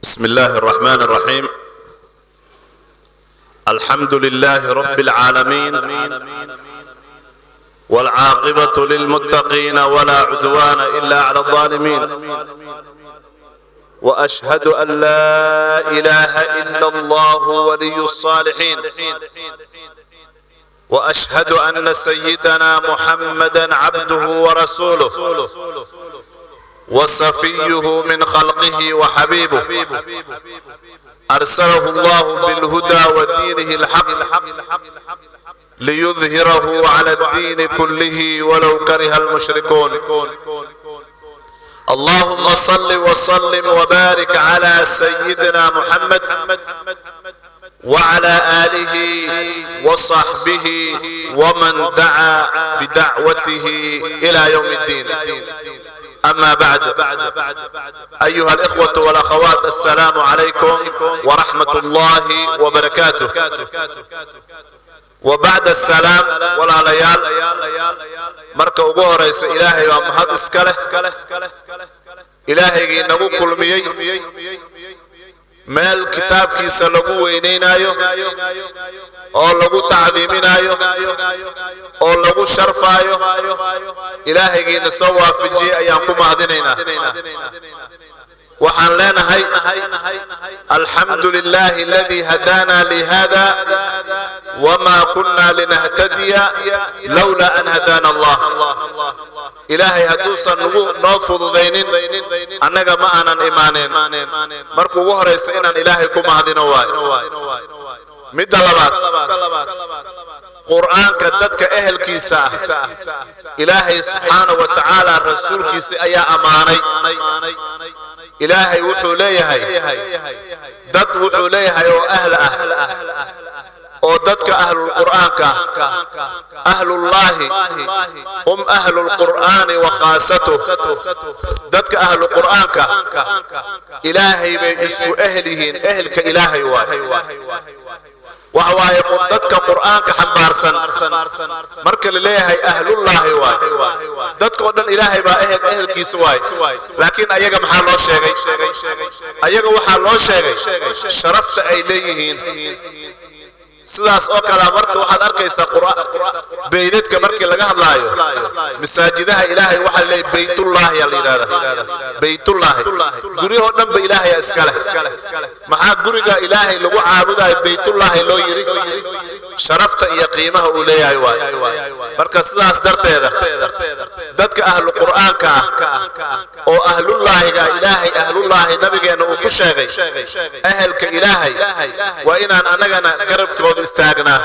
بسم الله الرحمن الرحيم الحمد لله رب العالمين والعاقبة للمتقين ولا عدوان إلا على الظالمين وأشهد أن لا إله إلا الله ولي الصالحين وأشهد أن سيدنا محمدا عبده ورسوله وصفيه من خلقه وحبيبه أرسله الله بالهدى ودينه الحق ليظهره على الدين كله ولو كره المشركون اللهم صل وسلم وبارك على سيدنا محمد وعلى آله وصحبه ومن دعا بدعوته إلى يوم الدين أما بعد أيها الإخوة والأخوات السلام عليكم ورحمة الله وبركاته وبعد السلام ولا ليال مركا ugu horeysa ilaahay waa mahad iska leh ilaahay nagu kulmiyay meel kitaabkiisa lagu weyneynayo oo lagu tacdiiminayo oo lagu sharfaayo ilaahay soo waafajiyay ayaan ku mahadinaynaa waxaan leenahay alxamdulillahi alladhi hadana lihada wama kunna linahtadiya lawla an hadana allah ilaahay haduusan noo fududaynin annaga ma aanan imaaneen markuu ugu horeysa inaan ilaahay ku mahadino waayo midda labaad quraanka dadka ehelkiisa ilaahay subhanahu wa ta'ala rasuulkiisa ayaa amaanay ilaahay wuxuu leeyahay dad wuxuu leeyahay oo ahl ah oo dadka ahlul quraanka ahlullahi hum ahlul qur'ani wa khaasatuhu dadka ahlul quraanka ilaahay bay isku ahlihiin ahlka ilaahay وهواي dadka quraanka xambaarsan marka la leeyahay ahlullahi dadka dhan ilaahay baa ehelkiisa laakiin ayaga maxaa loo sheegay ayaga waxa loo sheegay sharafta ay leeyihiin sidaas oo kala marka waxaad arkaysaa beydadka markii laga hadlaayo masaajidaha ilaahay waxa la leeyahay baytullah ya yiraahdaa baytullah guriyo dhanba ilaahay iska leh maxaa guriga ilaahay lagu caabudayo baytullah loo yiri sharafta iyo qiimaha uu leeyahay marka sidaas darteeda dadka ahlu quraanka oo ahlullaahiga ilaahay ahlullaahi nabigeena uu ku sheegay ahlka ilaahay waa inaan anagana garabkooda istaagnaa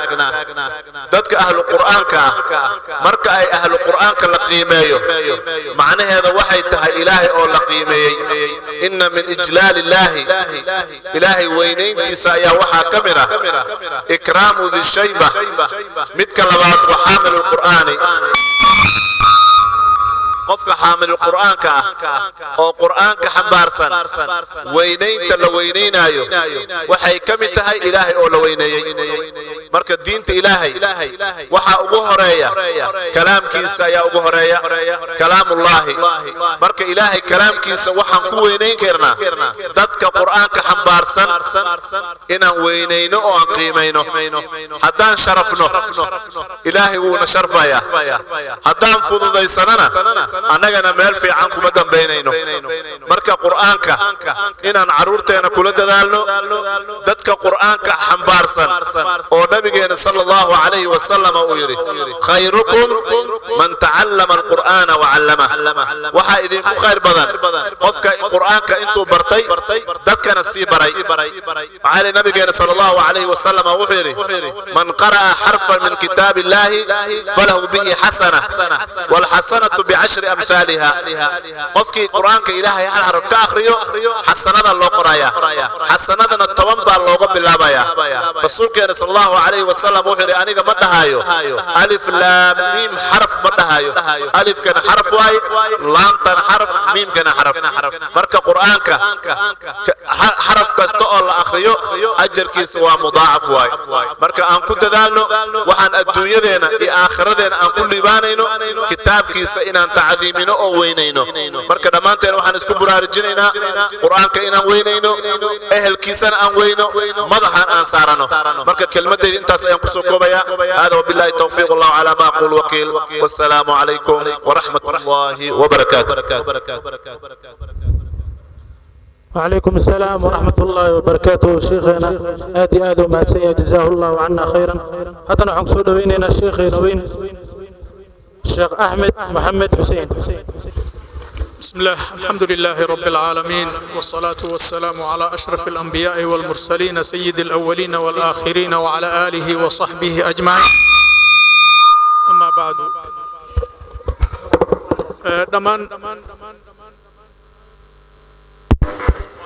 dadka ahlu quraanka marka ay ahlu quraanka la qiimeeyo macnaheedu waxay tahay ilaahay oo la qiimeeyay inna min ijlaalillahi ilaahay weynayntiisa ayaa waxa kamira ikraamu dhi shayba midka labaad wa haamilul quraani qofka xaamil quraanka oo quraanka xambaarsan weynaynta la weynaynayo waxay kamid tahay ilaahay oo la weyneeyay marka diinta ilaahay waxa ugu horeeya kalaamkiisa ayaa ugu horeeya kalaamullaahi marka ilaahay kalaamkiisa waxaan ku weynayn karnaa dadka quraanka xambaarsan inaan weynayno oo aan qiimayno haddaan sharafno ilaahay wuu na sharfaya haddaan fududaysanana annagana meel fiican kuma dambaynayno marka quraanka inaan caruurteena kula dadaalno dadka quraanka xambaarsan oo nabigeena sallallahu alayhi wa sallam uu yiri khayrukum man ta'allama al-qur'ana wa 'allama waxa idinku khayr badan qofka quraanka intuu bartay dadkana sii baray على نبينا صلى الله عليه وسلم وحيره من قرأ حرفا من كتاب الله فله به حسنة والحسنة بعشر أمثالها قفكي قرآن كإلهي حرف كأخريو حسنة الله قرايا حسنة التوانبا الله قبل الله بايا رسولك صلى الله عليه وسلم وحيره أنيك مدهايو ألف لام ميم حرف مدهايو ألف كان حرف واي لام كان حرف ميم كان حرف مركا قرآنك حرف كستو الله أخريو أجر كيس ومضاعف واي مركا أن كنت دالنو وحن الدنيا إي آخرتنا أن كل يبانينو كتاب كيس إن أن تعظيمينو أو وينينو مركا دمانتين وحن اسكبرا رجلينا قرآن كإنا وينينو أهل كيسان أن وينو مضحان أنصارنو مركا كلمة دي انت سينقصو كوبايا هذا وبالله التوفيق الله على ما أقول وكيل والسلام عليكم ورحمة الله وبركاته وعليكم السلام ورحمة الله وبركاته شيخنا آدي ما سيا جزاه الله عنا خيرا هذا نحن سودويننا الشيخ نوين الشيخ أحمد محمد حسين بسم الله الحمد لله رب العالمين والصلاة والسلام على أشرف الأنبياء والمرسلين سيد الأولين والآخرين وعلى آله وصحبه أجمعين أما بعد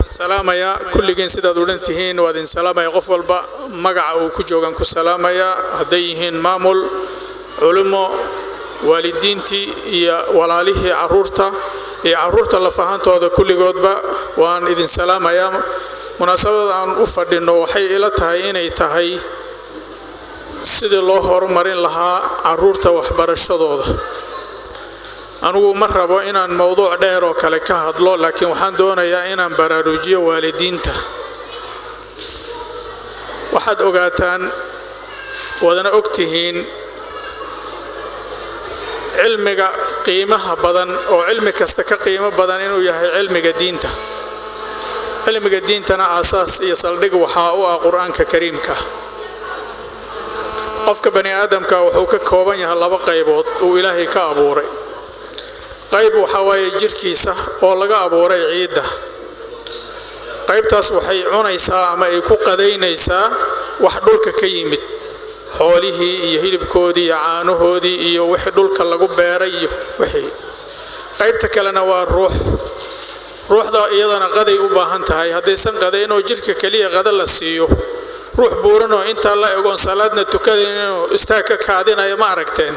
سلامايا كل جن سيداد ولنتهين وادين سلامايا غفل با مقع وكجوغان كسلامايا هديهن مامول علماء والدينتي يا ولاليه عرورتا يا عرورتا لفهانتودا كل جودبا وان إذن سلامايا مناسبة أن أفردنو وحي إلى تهي إني تهي سيد الله هرمارين لها عرورتا وحبرشدودا أنا مرة إن الموضوع داير وكله كهذلو لكن وحن دونا يا إن براروجية والدينته واحد أوقاتان ودنا أكتهين علمك قيمة بدن أو علمك استك قيمة بدن إنه يهي علمك دينته علمك دينتنا أساس يصلق وحاء قرآن كريم كه قفك بني آدم كوحوك كوبان يهلا قيبوت وإلهي كأبوري qayb waxa way jirkiisa oo laga abuuray ciida qaybtaas waxay cunaysaa ama ay ku qadaynaysaa wax dhulka ka yimid xoolihii iyo hilibkoodii iyo caanahoodii iyo wixii dhulka lagu beeray iyo wixii qaybta kalena waa ruuxda iyadana qaday u baahan tahay haddaysan qadaynoo jirka kaliya qada la siiyo ruux buuran oo inta la eegoon salaadna tukadayno istaag ka kaadinayo ma aragteen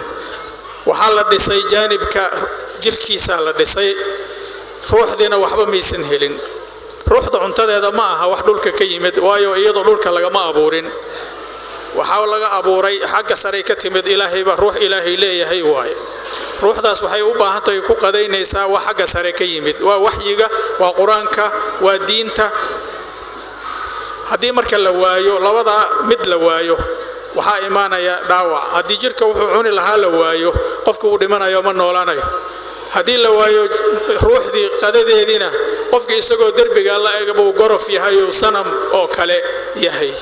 waxa la dhisay jaanibka jirkiisa la dhisay ruuxdina waxba maysan helin ruuxda cuntadeeda ma aha wax dhulka ka yimid waayo iyadoo dhulka laga ma abuurin waxa laga abuuray xagga sare ka timid ilaahay ba ruux ilaahay leeyahay waay ruuxdaas waxay u baahan tahay ku qadaynaysaa wax xagga sare ka yimid waa waxyiga waa quraanka waa diinta haddii marka la waayo labada mid la waayo waxaa imaanaya dhaawac haddii jirka wuxuu cuni lahaa la waayo qofku uu dhimanayo ma noolaanayo haddii la waayo ruuxdii qadadeedina qofka isagoo derbiga la eegaba uu gorof yahay oo sanam oo kale yahay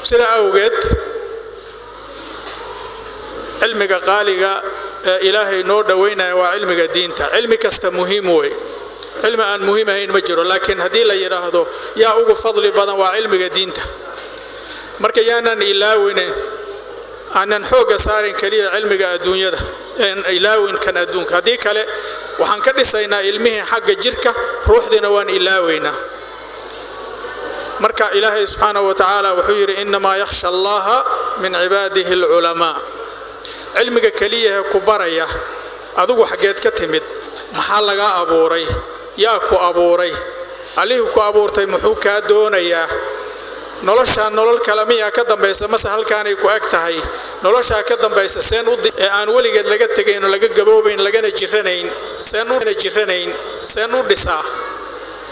sida awgeed cilmiga qaaliga ilaahay noo dhaweynaya waa cilmiga diinta cilmi kasta muhiim wey cilmi aan muhiim ahayn ma jiro laakiin haddii la yiraahdo yaa ugu fadli badan waa cilmiga diinta marka yaanan ilaawine aanan xooga saarin kaliya cilmiga adduunyada ilaawin kan adduunka haddii kale waxaan ka dhisaynaa ilmihii xagga jirka ruuxdina waan ilaaweynaa marka ilaahay subxaanahu wa tacaala wuxuu yidhi innamaa yakhsha allaha min cibaadihi alculamaa cilmiga kaliya ku baraya adigu xageed ka timid maxaa laga abuuray yaa ku abuuray alihu ku abuurtay muxuu ka doonayaa nolosha nolol kale miyaa ka dambaysa mase halkaanay ku eg tahay nolosha ka dambaysa seen u aan weligeed laga tagayn oo laga gaboobayn lagana jiranayn seen u dhisaa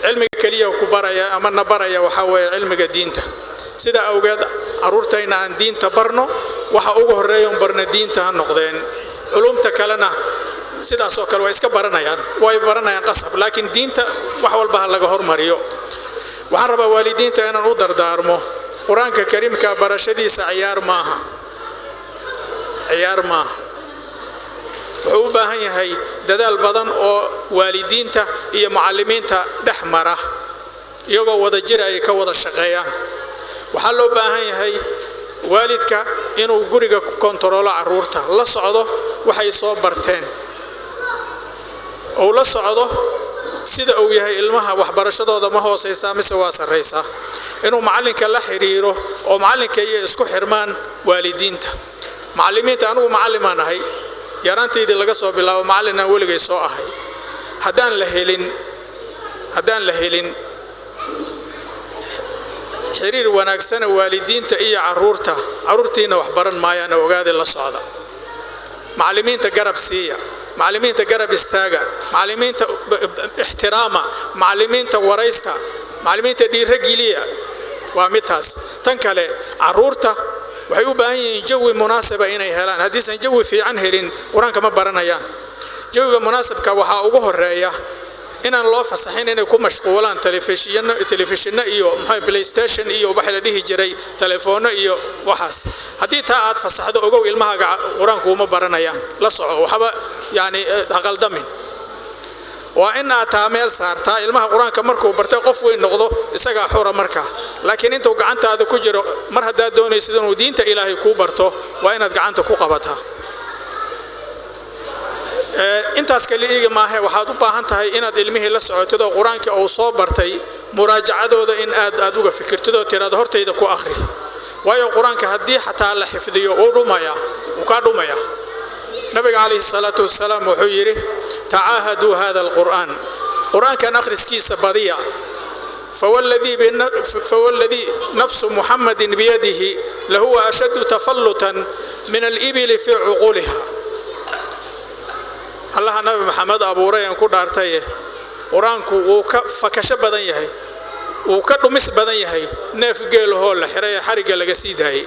cilmiga kaliya ku baraya ama na baraya waxa weeye cilmiga diinta sida awgeed caruurtayna aan diinta barno waxa ugu horeeyo barna diinta ha noqdeen culumta kalena sidaas oo kale way iska baranayaan qasab laakiin diinta wax walba laga hormariyo waxaan rabaa waalidiinta inaan u dardaarmo quraanka kariimka barashadiisa ciyaar maaha wuxuu u baahan yahay dadaal badan oo waalidiinta iyo macallimiinta dhexmara iyagoo wada jir ay ka wada shaqeeyaan waxaa loo baahan yahay waalidka inuu guriga ku kontrolo caruurta la socdo waxay soo barteen oo la socdo sida uu yahay ilmaha waxbarashadooda ma hooseysa mise waa sareysa inuu macallinka la xiriiro oo macallinka iyo isku xirmaan waalidiinta macallimiinta anigu macallimaan ahay yaraanteedii laga soo bilaabo macallin aan weligay soo ahay haddaan la helin xiriir wanaagsan waalidiinta iyo caruurtiina wax baran maayaan ogaade la socda macallimiinta garab siiya macallimiinta garab istaaga macallimiinta ixtiraama macallimiinta waraysta macallimiinta dhiirageliya waa midtaas tan kale caruurta waxay u baahan yihiin jawi munaasaba inay helaan haddiisan jawi fiican helin quraanka ma baranayaan jawiga munaasabka waxaa ugu horeeya inaan loo fasaxin inay ku mashquulaan telefishinno iyo PlayStation iyo waxa la dhihi jiray telefoonno iyo waxaas haddii taa aad fasaxdo ogow ilmaha quraanku uma baranayaan la soco waxba yani haqaldamin waa in aad taameel saartaa ilmaha quraanka markuu bartay qof weyn noqdo isaga xura marka laakiin intuu gacantaada ku jiro mar haddaad doonaysid inuu diinta ilaahay ku barto waa inaad gacanta ku qabataa intaas kaliya maaha waxaad u baahan tahay inaad ilmihii la socotido quraanka oo soo bartay muraajacadooda in aad uga fikirtido tirada hortayda ku akhri waayo quraanka haddii xataa la xifdiyo oo dhumaya nabiga calayhi salaatu wasalaam wuxuu yiri taahadu hada alquran quraankan akhriskiisa badiya فوالذي نفس محمد بيده لهو أشد تفلتا من الإبل في عقولها الله نبي محمد أبو ريان كدارتي قرآنك وكفكش بدن يهي وكدمس بدن يهي نف جيل هول حرق لجسيد هاي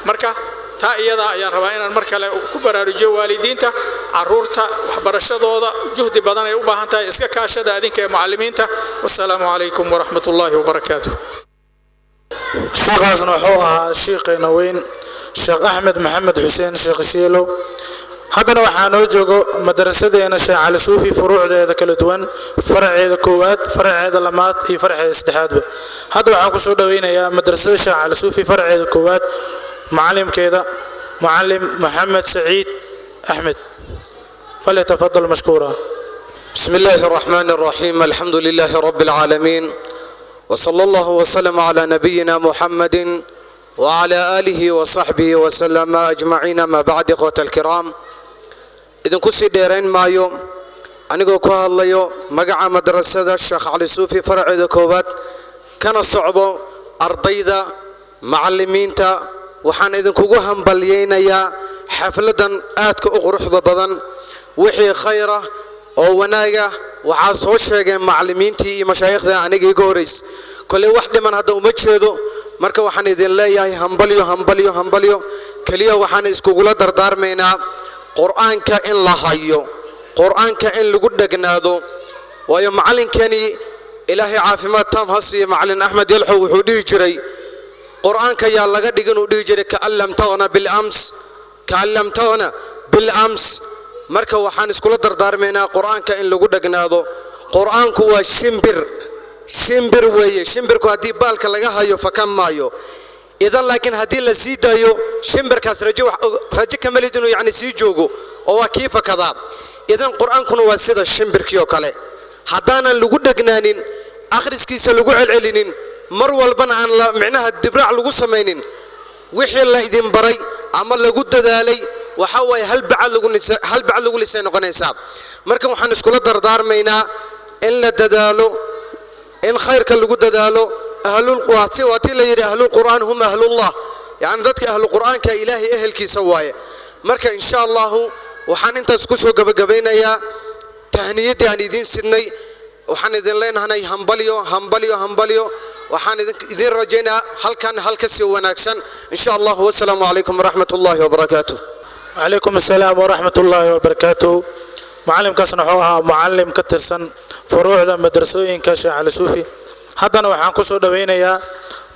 مركا تا iyada ayaan rabaa inaan mar kale ku baraarujiyo waalidiinta caruurta waxbarashadooda juhdi badan ay u baahan tahay iska kaashada adinka ee macallimiinta wassalaamu calaykum waraxmatullaahi wabarakaatuh sheekhaasna wuxuu ahaa sheekheena weyn sheekh axmed maxamed xuseen sheekh siilo haddana waxaa noo joogo madrasadeena sheekh cali suufi furuucdeeda kala duwan faraceeda koowaad faraceeda lamaad iyo faraceeda saddexaadba hadda waxaan ku soo dhaweynayaa madrasada sheekh cali suufi faraceeda koowaad معلم كذا معلم محمد سعيد أحمد فليتفضل مشكورا بسم الله الرحمن الرحيم الحمد لله رب العالمين وصلى الله وسلم على نبينا محمد وعلى آله وصحبه وسلم أجمعين ما بعد إخوة الكرام إذن كسي ديرين مايو أنيقو كوها الليو مقع مدرسة الشيخ علي سوفي فرع كوبات كان الصعب أرضيدا معلمين تا waxaan idinkugu hambalyeeynaa xafladan aadka u quruxda badan wixii khayr ah oo wanaaga waxa soo sheegay macallimiintii iyo mashaayikhda aniga iga horeys kale wax dhiman hadda uma jeedo marka waxaan idin leeyahay hambalyo kaliya waxaan iskugula dardaarmaynaa quraanka in la hayo quraanka in lagu dhagnaado waayo macallinkani ilaahay caafimaad taam hasiyo macallin Axmed Yalxo wuxuu dhihi jiray قرآن كيا لقى ديجنو ديجري كألم تغنى بالأمس مركا وحانس كل دردار منا قرآن كإن لقول دجنادو قرآن كوا شمبر ويا شمبر كهدي بالك لقاها يو فكم مايو إذا لكن هدي لزيدا يو شمبر كاس رجع كمل دينو يعني سيجوجو أو كيف كذا إذا قرآن كنوا وسيد الشمبر كيو كله حدانا لقول دجنانين آخر سكيس لقول علنين mar walbana aan la micnaha dibraac lagu sameeynin wixii la idin baray ama lagu dadaalay waxa way hal bacad lagu lisay noqonaysaa marka waxaan iskula dardaarmaynaa in la dadaalo in khayrka lagu dadaalo ahlul qur'aati waati la yiri ahlul qur'aan hum ahlullah yani dadka ahlul qur'aanka ilaahi ehelkiisa waaye marka insha Allah waxaan intaas ku soo gabagabeynayaa tahniyadii aan idin sidnay waxaan idin leenahay hambalyo waxaan idin rajaynaa halka si wanaagsan insha Allah wassalaamu alaykum warahmatullahi wabarakatuh وعليكم السلام ورحمة الله وبركاته معلم كسن حوها معلم كترسن فروع ذا مدرسوين كشيخ علي صوفي حتى وحان كسو دوينيا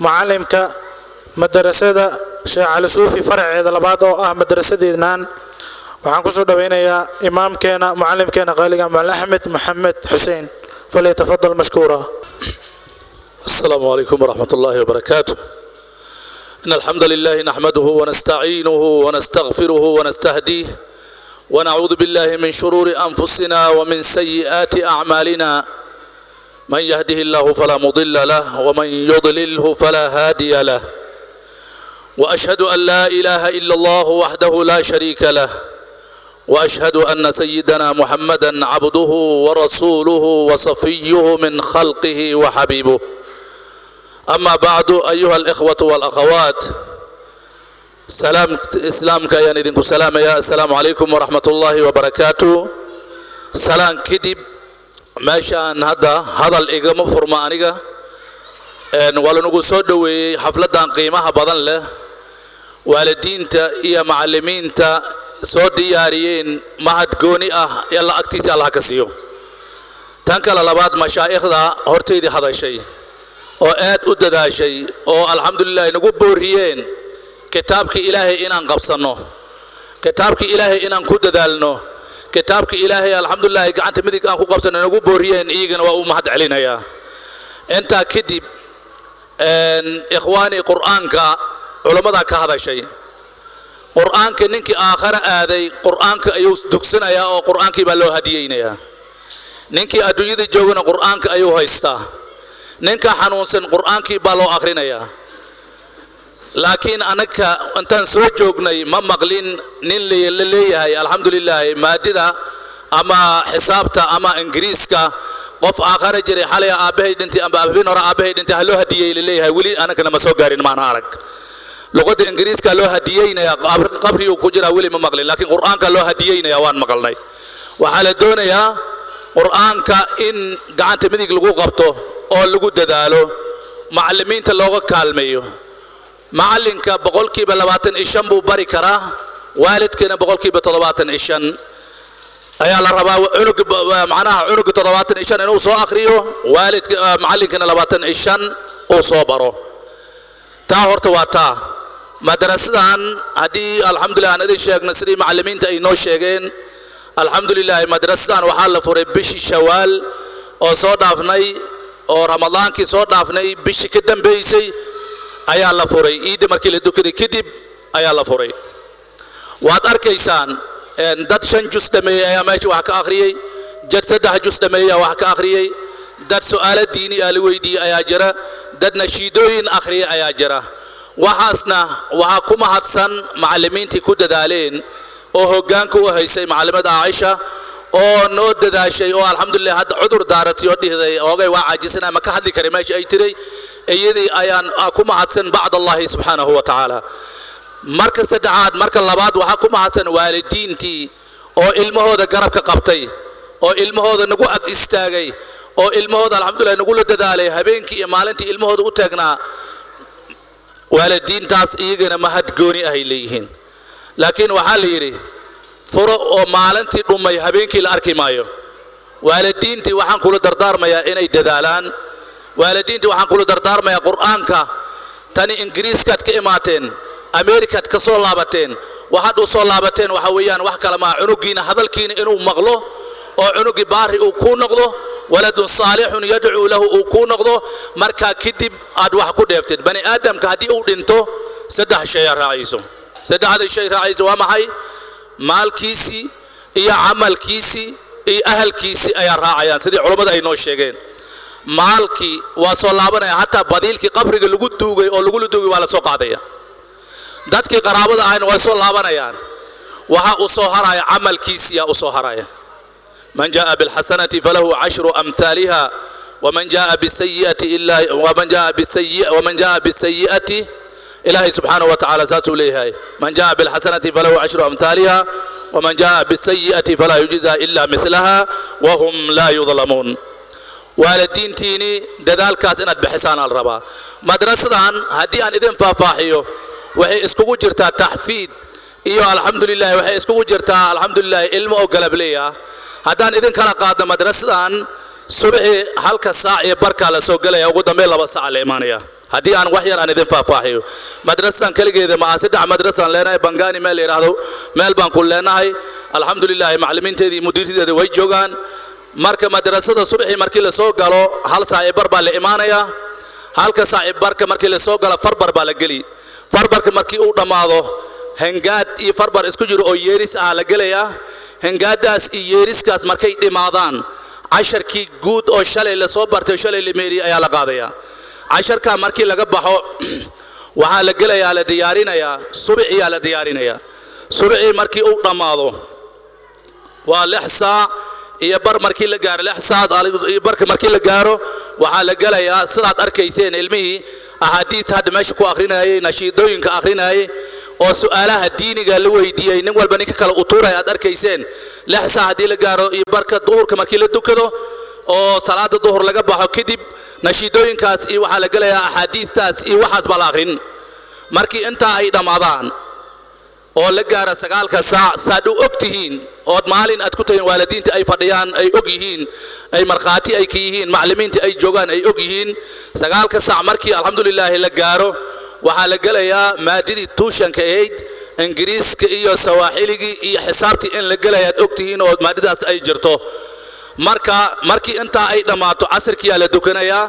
معلم كمدرسة شيخ علي صوفي فرع هذا لبعض مدرسة دينان وحان كسو دوينيا إمام كان معلم كان غالي مع أحمد محمد حسين فليتفضل مشكورا. السلام عليكم ورحمة الله وبركاته. إن الحمد لله نحمده ونستعينه ونستغفره ونستهديه ونعوذ بالله من شرور أنفسنا ومن سيئات أعمالنا من يهده الله فلا مضل له ومن يضلله فلا هادي له وأشهد أن لا إله إلا الله وحده لا شريك له وأشهد أن سيدنا محمدا عبده ورسوله وصفيه من خلقه وحبيبه. أما بعد أيها الإخوة والأخوات سلام إسلامك يا ندينكم سلام يا السلام عليكم ورحمة الله وبركاته. سلام كدب ماشان هذا الإجماع فرمانية ولا نقول صدوي حفلة قيمها بدن له والدين تا يا معلمين تا صديارين مهد جوني يلا أكتيس الله كسيو تانك لبعض مشايخ ذا هرتي دي هذا الشيء oo aad u dadaashay oo alxamdulillah nagu booriyeen kitaabka ilaahay inaan qabsano kitaabka ilaahay inaan ku dadaalno kitaabka ilaahay alxamdulillah gacanta midig aan ku qabsano nagu booriyeen iyagana waa u mahad celinaya inta kadib ikhwaani quraanka culimada ka hadashay quraanka ninkii aakhira aaday quraanka ayuu dugsanaya oo quraankii baa loo hadiyeynaya ninkii adduunyada joogana quraanka ayuu haystaa ninka xanuunsan quraankii baa loo akhrinayaa laakiin anaka intaan soo joognay ma maqlin nin leeyahay alxamdulillah maadida ama xisaabta ama ingiriiska qof aakhira jiray xalay aabahay dhintay ama habeen hore aabahay dhintay ha loo hadiyay leeyahay wali anaka ma soo gaarin maana arag luqada ingiriiska loo hadiyeynaya qabri uu ku jira wali ma maqlin laakiin quraanka loo hadiyeynaya waan maqalnay waxa la doonayaa quraanka in gacanta midig lagu qabto oo lagu dadaalo macallimiinta looga kaalmeeyo macallinka boqolkiiba 25 buu bari karaa waalidkana boqolkiiba 75 ayaa la rabaa macnaha cunuga 75 inuu soo akhriyo waalidka macallinkana 25 uu soo baro taa horta waa taa madrasadan hadii alxamdulillah aan idin sheegno sidii macallimiinta ay noo sheegeen alxamdulillah madrasadan waxaa la furay bishii shawaal oo soo dhaafnay oo ramadaankii soo dhaafnay bishii ka dambeysay ayaa la furay iid markii la dukaday kadib ayaa la furay waad arkaysaan dad 5 juz dhameeyay ayaa meesha wax ka akhriyay jad 3 juz dhameeyay wax ka akhriyay dad su'aalo diini ah la weydiiyay ayaa jira dad nashiidooyin akhriyay ayaa jira waxaasna waxa ku mahadsan macallimiintii ku dadaaleen oo hoggaanka u haysay macallimada Aisha oo noo dadaashay oo alxamdulillah hadda cudur daaratay oo dhihday oogay waa caajisana ma ka hadli karay meesha ay tiray iyadii ayaan ku mahadsan bacd Allah subhanahu wa ta'ala marka saddexaad marka labaad waxa ku mahadsan waalidiintii oo ilmahooda garabka qabtay oo ilmahooda nagu ag istaagay oo ilmahooda alxamdulillah nagu la dadaalay habeenkii iyo maalintii ilmahooda u taagnaa waalidiintaas iyagana mahad gooni ah ay leeyihiin laakiin waxa la yiri furo oo maalintii dhumay habeenkii la arki maayo waalidiintii waxaan kula dardaarmayaa inay dadaalaan waalidiintii waxaan kula dardaarmayaa quraanka tani ingiriiskaad ka imaateen ameerikaad ka soo laabateen waxaad u soo laabateen waxa weeyaan wax kale ma cunugiina hadalkiina inuu maqlo oo cunugi baari uu ku noqdo waladun saalihun yad'u lahu uu ku noqdo marka kadib aad wax ku dheeftid bani aadamka hadii uu dhinto saddex shay raacayso saddexda shay raacayso waa maxay maalkiisi iyo amalkiisi iyo ahalkiisi ayaa raacayaan sidii culimada ay noo sheegeen maalki waa soo laabanaya hatta badiilkii qabriga lagu duugay oo lagu duugay waa la soo qaadaya dadkii qaraabada ahayna way soo laabanayaan waxa u soo haraya camalkiisa u soo haraya man jaa bil hasanati falahu 10 amthaliha ومن جاء بالسيئة إلا ومن جاء بالسيئة إلهي سبحانه وتعالى ذاته ليها من جاء بالحسنة فله 10 أمثالها ومن جاء بالسيئة فلا يجزى إلا مثلها وهم لا يظلمون والدين تيني ددال كاتنات بحسان الربا مدرسة هدي أن إذن فافاحيو وهي اسكو جرتا تحفيد إيو الحمد لله وهي اسكو جرتا الحمد لله علم أو قلب ليا هدان إذن كلا قادة مدرسة subaxii halka saac ee barka la soo galaya ugu dambeyn 2 saac la imaanaya hadii aan wax yar aan idin faahfaahiyo madrasadan kaligeeda ma saddex madrasadan leenahay bangani meel yiraahdo meel baan ku leenahay alxamdulillaah macallimiinteedii mudiirteedii way joogaan marka madrasada subaxii markii la soo galo hal saac ee bar baa la imaanaya halka saac ee barka markii la soo galo farbar baa la gali farbarka markii uu dhamaado hangaad iyo farbar isku jiro oo yeeris ah la galaya hangaadaas iyo yeeriskaas markay dhimaadaan casharkii guud oo shalay la soo bartay shalay la meeri ayaa la qaadaya casharka markii laga baxo waxa la galayaa la diyaarinaya subaxii la diyaarinaya subaxii markii uu dhamaado waa 6 saac iyo bar markii la gaaro 6 saac iyo barka markii la gaaro waxa la galayaa sidaad arkayseen ilmihii ahadiith hadda meesha ku aqrinayay nashiidooyinka aqrinayay oo su'aalaha diiniga la weydiiyay nin walba ninka kale u tuuray aad arkayseen 6 saac hadii la gaaro iyo barka duhurka markii la dukado oo salaada duhur laga baxo kadib nashiidooyinkaas iyo waxa la galayaa ahadiithtaas iyo waxaas baa la aqrin markii inta ay dhamaadaan oo la gaaro 9 saac saad u ogtihiin oo maalin aad ku tahay waalidiinta ay fadhiyaan ay og yihiin ay marqaati ay ka yihiin macallimiinta ay joogaan ay og yihiin 9 saac markii alxamdulillaah la gaaro waxa la galayaa maadadii tuushanka ahayd ingiriiska iyo sawaaxiliga iyo xisaabtii in la galayaa ogtihiin oo maadadaas ay jirto markii inta ay dhamaato casirkii la dukanaya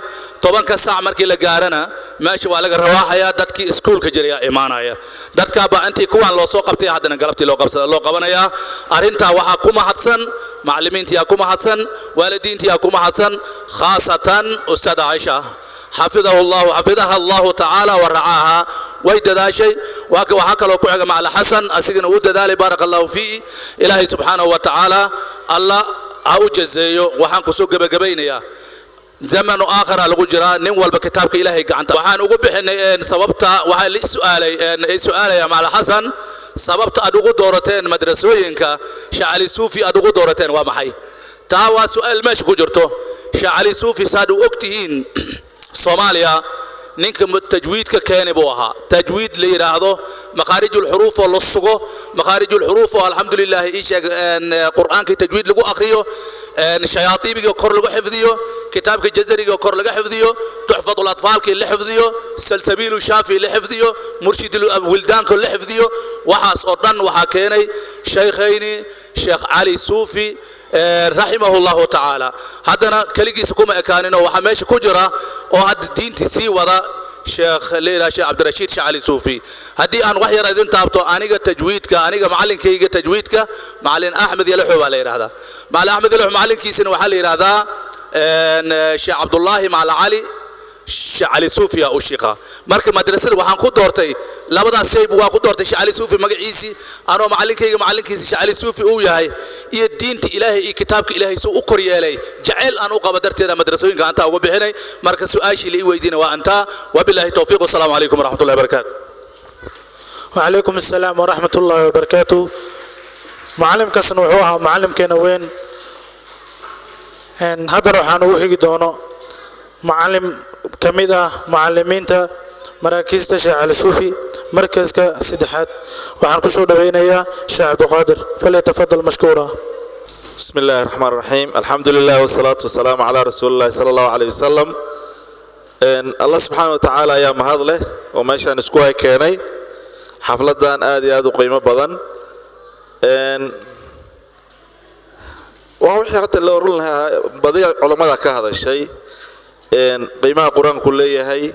10 saac markii la gaarana meesha waa laga rawaaxaya dadkii iskuulka jiray imaanaya dadka ba intii kuwan loo soo qabtay hadana galabtii loo qabanaya arinta waxa kuma hadsan macallimiinta yaa kuma hadsan waalidiinta yaa kuma hadsan khaasatan ustaad Aisha حفظها الله تعالى ورعاها ويدداشي وحا كلو كخيغا مع الحسن اسيغنا وددالي بارك الله فيه الهي سبحانه وتعالى الله او جزيو waxaan ku soo gabagabeynaya zaman aakhir lagu jira nin walba kitaabka ilaahay gacanta waxaan ugu bixinay sababta waxa la su'aalaya mala hasan sababta aad ugu doorateen madrasooyinka shaali suufi aad ugu doorateen waa maxay taa waa su'aal meesha ku jirto shaali suufi saad u ogtihiin Soomaaliya ninka tajwiidka keenay buu ahaa tajwiid la yiraahdo maqaarijul xuruuf oo la sugo maqaarijul xuruuf oo alxamdulillaah isheeg quraanka tajwiid lagu akhriyo shayaatibiga kor lagu xifdiyo kitaabka jazariga kor laga xifdiyo tuhfatul atfaalka la xifdiyo salsabilu shaafi la xifdiyo murshidul wildaanka la xifdiyo waxaas oo dhan waxa keenay shaykhayni sheekh Ali Suufi رحمه الله تعالى هذا كليجيس كوما كانينو waxa meesha ku jira oo had diinti si wada sheekh leela sheekh Abdirashiid Shacali Suufi hadii aan wax yar idin taabto aniga tajwiidka aniga macallinkayga tajwiidka macallin Ahmed Yalaxo waa la yiraahdaa macallin Ahmed Yalaxo macallinkiisina waxa la yiraahdaa sheekh Abdullah Maal Ali Shacali Suufi oo sheekha marka madrasada waxaan ku doortay labadaas shay waa ku doortay Shacali Suufi magaciisi anoo macallinkiisa Shacali Suufi uu yahay iyo diinta Ilaahay iyo kitaabka Ilaahay soo u koryeelay jacayl aan u qabo darteeda madrasooyinka anta ugu bixinay marka su'aashi la weydiina waa anta wabillahi tawfiiq assalamu alaykum wa rahmatullahi wa barakatuh wa alaykum assalam wa rahmatullahi wa barakatuh macallimkaasna wuxuu ahaa macallimkeena weyn hadda waxaan ugu xigi doono معلم كميدة معلمينتا مراكز شيخ علي صوفي مركز كسدحات وعن كسور بينيا شيخ عبد القادر فليتفضل مشكورا. بسم الله الرحمن الرحيم الحمد لله والصلاة والسلام على رسول الله صلى الله عليه وسلم. إن الله سبحانه وتعالى يا مهضله وماشى نسكوها كيني حفلة دان آدي آدو قيمة بدن إن وهو حتى لو رولها بديع علماء كهذا الشيء قيمة القرآن كلية هي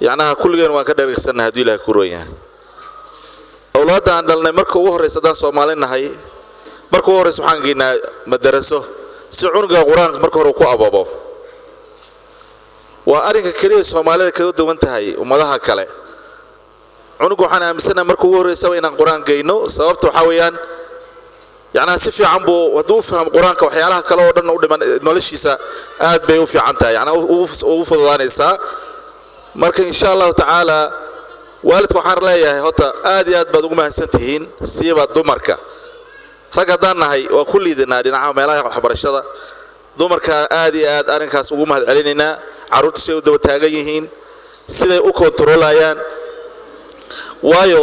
يعني كل جن وان كده يستنى هدي لها كروية أولاد عندنا مركو وهر صدق سومالنا هاي مركو وهر سبحان جينا مدرسه سعون جا القرآن مركو ركوع بابا وأريك كريه سومالي كده دوّنت هاي وما لها كله cunugu waxaan aaminsanahay markuu ugu horreysaba inaan qur-aan geyno sababta waxaa weeyaan yacnaa si fiican buu hadduu u fahmo qur-aanka waxyaalaha kale oo dhan u dhiman noloshiisa aad bay u fiican tahay yacnaa ugu fududaanaysaa marka insha allahu tacaala waalidka waxaan leeyahay horta aad iyo aad baad ugu mahadsan tihiin siiba dumarka rag haddaan nahay waa ku liidanaa dhinaca meelaha waxbarashada dumarka aad iyo aad arrinkaas ugu mahad celinaynaa carruurta siday u daba taagan yihiin siday u kontarolayaan waayo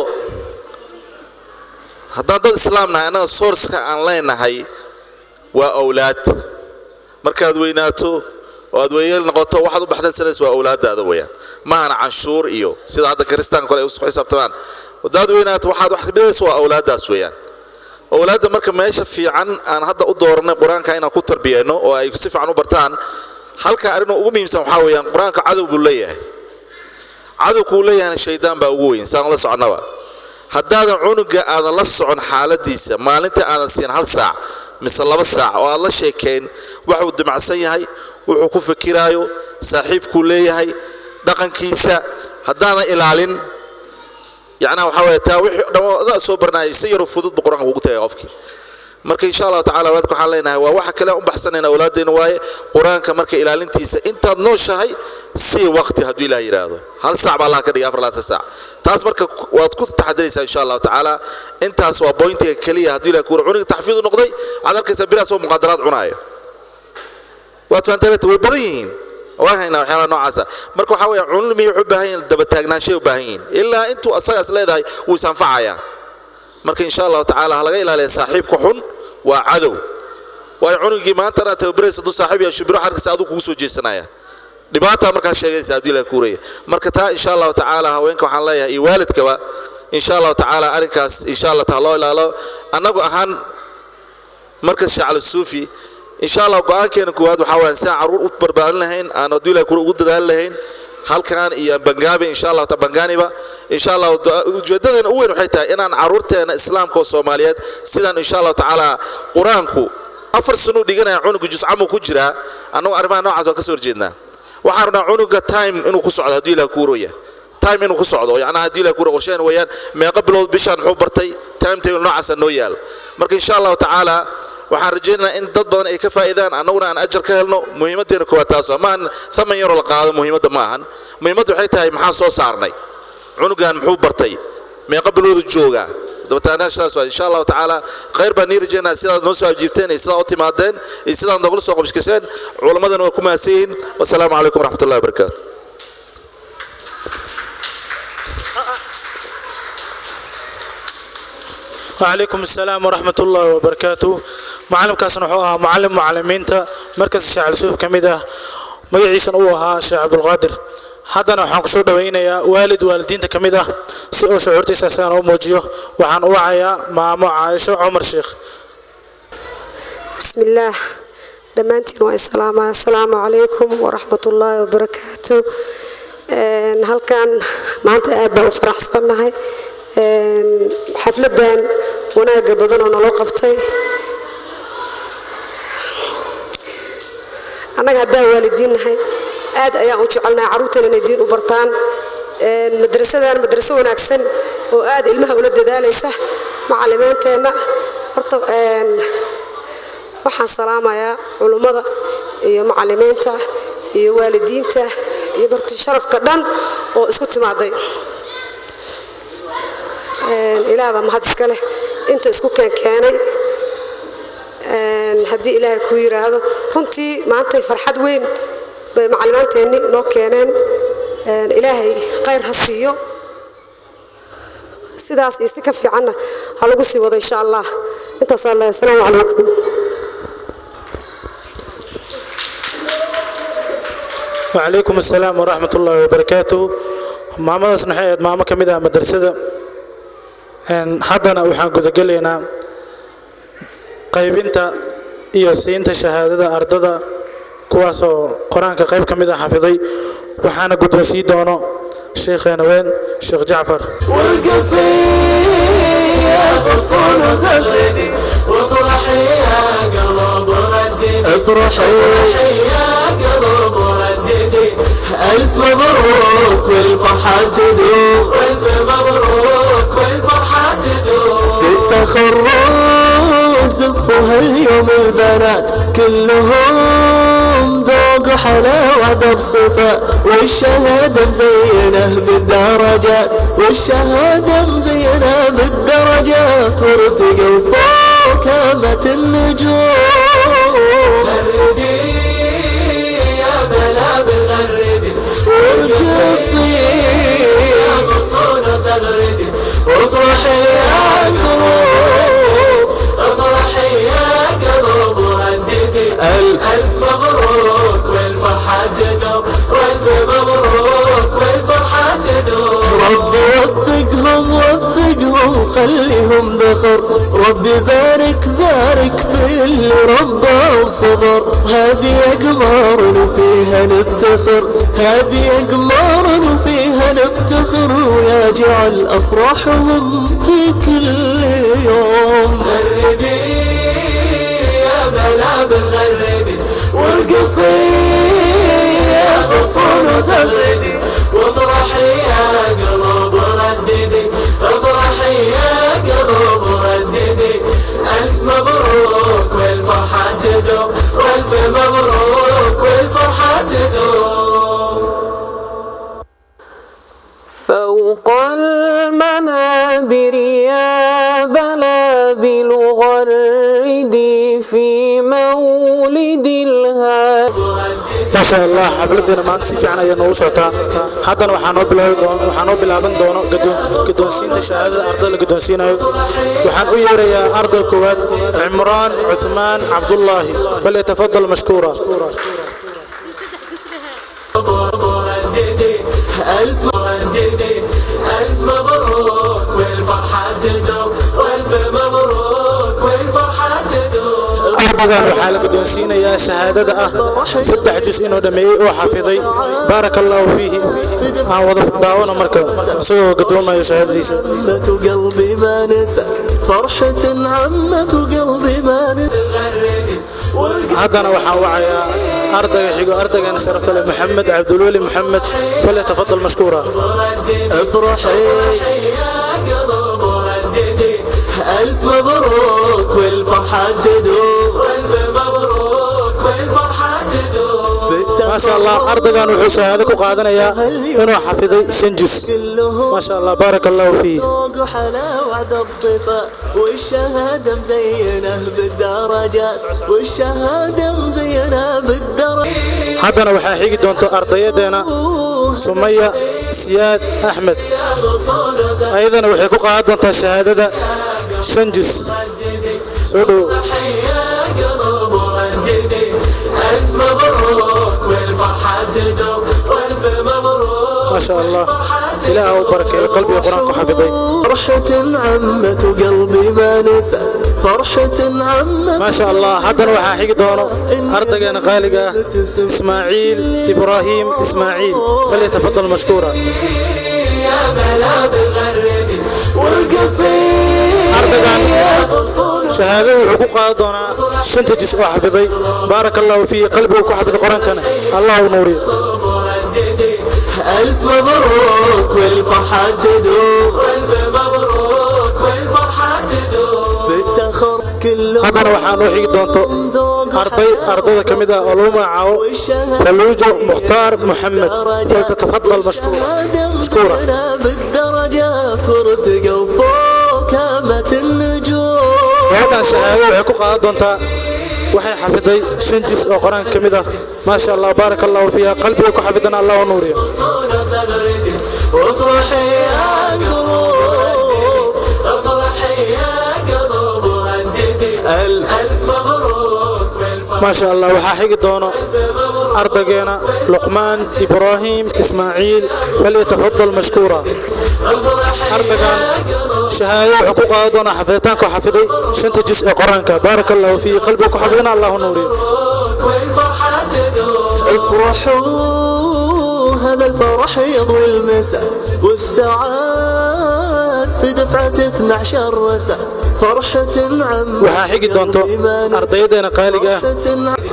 haddaan dad islaam nahay annaga sourceka aan leenahay waa awlaad markaad weynaato oo aad weeyeel noqoto waxaad u baxdansanaysa waa awlaadaada weeyaan mahana canshuur iyo sida hadda kiristaanka kale ay u xisaabtamaan haddaad weynaato waxaad wax bidayso waa awlaadaas weeyaan awlaadda marka meesha fiican aan hadda u dooranay qur-aanka inaan ku tarbiyeyno oo ay si fiican u bartaan halka arrin ugu muhiimsan waxaa weeyaan qur-aanka cadow buu leeyahay cadowkuu leeyahayna shaydaan baa ugu weyn saan la soconaba haddaadan cunuga aadan la socon xaaladiisa maalinta aadan siin 1 saac mise 2 saac oo aad la sheekayn wuxuu dimacsan yahay wuxuu ku fikiraayo saaxiibkuu leeyahay dhaqankiisa haddaadan ilaalin yacnaa waxaa weeye taa wixii dhammaada soo barnaayay si yar fudud buu qur-aanka ugu tagay qofkii marka insha allahu tacaala waalidku waxaan leenahay waa waxa kale u baxsanayna awlaaddeena waaye qur-aanka marka ilaalintiisa intaad nooshahay si waqti hadduu ilaah yidhaahdo 1 saac baa allah ka dhigay 4 saac taas marka waad ku taxadiraysaa insha allahu tacaala intaas waa bointiga keliya hadduu ilaah kuura cuniga taxfiid u noqday waxaad arkaysaa biraas oo muqaadaraad cunaayo waad fahantaynata way badan yihiin waa haynaa waxyaalaha noocaasa marka waxaa weeye cunumihii wuxuu u baahan yihin daba taagnaanshay u baahan yihin ilaa intuu asagaas leedahay wuu isanfacayaa marka insha allahu tacaala ha laga ilaaliya saaxiibka xun waa cadow waayo cunugii maanta inaad tababaraysa hadduu saaxiib yeesho biro xarkiisa aduu kugu soo jeesanaya dhibaataa markaa sheegaysa haddii la kuuraya marka taa insha allahu tacaala haweenka waxaan leeyahay iyo waalidkaba insha allahu tacaala arrinkaas insha allah taa loo ilaalo annagu ahaan markas shacal suufi insha allah go'aankeena koowaad waxaa weeyaan si aan carruur u barbaarin lahayn aan haddii la kuura ugu dadaali lahayn halkan iyo bangaabi insha allah ta bangaaniba insha allah ujeedadeena u weyn waxay tahay inaan carruurteena islaamka oo Soomaaliyeed sidaan insha allah tacaala quraanku 4 sano dhiganaya cunuga juz'amu ku jira annagu arrimaha noocaas oo ka soo horjeednaa waxaan rabnaa cunuga time inuu ku socdo haddii la kuuraya time inuu ku socdo yacnaa haddii la kuura qorsheyn weeyaan meeqa bilood bishaan muxuu bartay time table noocaas noo yaal marka insha allah tacaala waxaan rajaynaynaa in dad badan ay ka faa'iidaan annaguna aan ajar ka helno muhiimadeena koowaad taas ma ahan saman yar oo la qaado muhiimadda ma ahan muhiimaddu waxay tahay maxaan soo saarnay cunugan muxuu bartay meeqa biloodu joogaa dabataanaashaas waa insha allahu tacaala khayr baan nii rajaynaa sidaad noo soo ajiibteen iyo sidaad u timaadeen iyo sidaad nogula soo qabshkasheen culammadana waa ku mahadsan yihiin wasalaamu calaykum waraxmatullahi wabarakaatu وعليكم السلام ورحمة الله وبركاته معلم كاسن وحوها معلم معلمينتا مركز الشيخ السوف كميدة مجلسنا وها الشيخ عبد القادر haddana waxaan kusoo dhawaynayaa waalid waalidiinta ka mid ah si uu shucuurtiisa asagana u muujiyo waxaan u wacayaa maamo Caaisho Cumar Sheekh bismillaah dhammaantiin waa islaama assalaamu calaykum waraxmatullaahi wabarakaatu halkan maanta aad baan u faraxsanahay xafladan wanaaga badan oo naloo qabtay annaga haddaan waalidiin nahay aad ayaan u jecelnahay carruurteena inay diin u bartaan madrasadan madraso wanaagsan oo aad ilmaha ula dadaalaysa macallimiinteenna horta waxaan salaamayaa culummada iyo macallimiinta iyo waalidiinta iyo barti sharafka dhan oo isku timaaday ilaah baa mahad iska leh inta isku keenay haddii ilaahay ku yiraahdo runtii maanta farxad weyn bay macallimiinteeni noo keeneen ilaahay khayr ha siiyo sidaas iyo si ka fiicanna ha lagu sii wado insha allah intaas allah assalaamu calaykum وعليكم السلام ورحمة الله وبركاته ماما سنحيد ماما كميدة مدرسة haddana waxaan gudagelaynaa qaybinta iyo siinta shahaadada ardada kuwaasoo qur-aanka qayb ka mid ah xafiday waxaana guddoonsii doono sheekheena weyn sheekh jacfar ألف مبروك والفرحة تدوم والف مبروك والفرحة تدوم بالتخرج زفوا هاليوم البنات كلهم ذوق حلاوة بصفة والشهادة مزينة بالدرجات والشهادة مزينة بالدرجات وارتقوا فوق كامة النجوم غردي يا بلابل غردي والقصي يا غصون زغردي وافرحي يا قلوب افرحي يا قلوب وهددي ألف مبروك والفرحة تدوم والف مبروك والفرحة تدوم ربي وفقهم خليهم ذخر ربي بارك باللي ربى وصبر هذه أقمار وفيها نفتخر هذه أقمار وفيها نفتخر ويجعل أفراحهم في كل يوم غردي يا بلابل غردي والقصي يا غصون زغردي وافرحي يا قلوب رددي افرحي يا قلوب رددي ألف مبروك والفرحة تدوم والف مبروك والفرحة تدوم فوق المنابر يا بلابل غردي في مولد الهادي ما شاء الله حفلتنا ما نسي فينا يا نو سوتا حدنا waxaan bilaaban doono gadoonsiinta shahaadada ardayda gadoonsiinayo waxaan u yeerayaa arday koowaad Imraan Uthman Abdullah falyatafaddal mashkuura ألف مبروك والفرحة تدوم والف مبروك والفرحة تدوم أربعة وحال قدوسين يا شهادة ستة جزء إنه دمي وحفظي بارك الله فيه وظف دعونا مركز سوى قدوما يا شهادة قلبي ما نسى فرحة عمة قلبي ما نسى هذا وحاوعيا أرضك أنا شرفت له محمد عبد الولي محمد فليتفضل مشكورا افرحي يا قلب ورددي ألف مبروك والفرحة تدوم والف مبروك والفرحة تدوم ما شاء الله أرضك أنا وحو شهادك وقادنا يا إنه حفظي شنجس ما شاء الله بارك الله فيه حلاوة بصفة والشهادة مزينة بالدرجات والشهادة مزينة بالدرجات حدنا وحاحيقي دونتو أرضيتنا سمية سياد أحمد أيضا وحيكو قاعد دونتو الشهادة شنجس سودو ألف مبروك والفرحة تدوم والف مبروك ما شاء الله إله وبركة قلبي قرآنك حفظي فرحة عمة قلبي ما نسى فرحة عمة ما شاء الله حدنا وحاحيقي دونو أرضنا غالقة إسماعيل إبراهيم إسماعيل فليتفضل مشكورا يا بلابل غردي والقصير شهادة وحقوق دونا شنت جزء حفظي بارك الله فيه قلبه وحفظ قرآن كان الله نوري ألف مبروك والفرحة تدوم والف مبروك والفرحة تدوم بالتخر كله هذا وحان وحي دونتو أرضي كمدة علومة عاو فلوجو مختار محمد فلتتفضل مشكورا بالدرجات وارتقوا فوق كامة النجوم وهذا شهادة وحقوق دونتا وحي حفظي شنجس أو قرآن كمدة ما شاء الله بارك الله فيها قلبي وحفظنا الله ونوري وافرحي يا قلوب افرحي يا قلوب وهددي ألف مبروك ما شاء الله وحاحق دونه أرضنا لقمان إبراهيم إسماعيل فليتفضل مشكورا أرضنا شهادة وحقوق دونه حفظتانك وحفظي شنت جزء قرآنك بارك الله فيه قلبك وحفظنا الله نوري والفرحة تدوم افرحوا هذا الفرح يضوي المساء والساعات في دفعة 12 ساعة فرحة عم waxaa xigi doonto ardaydeena qaaliga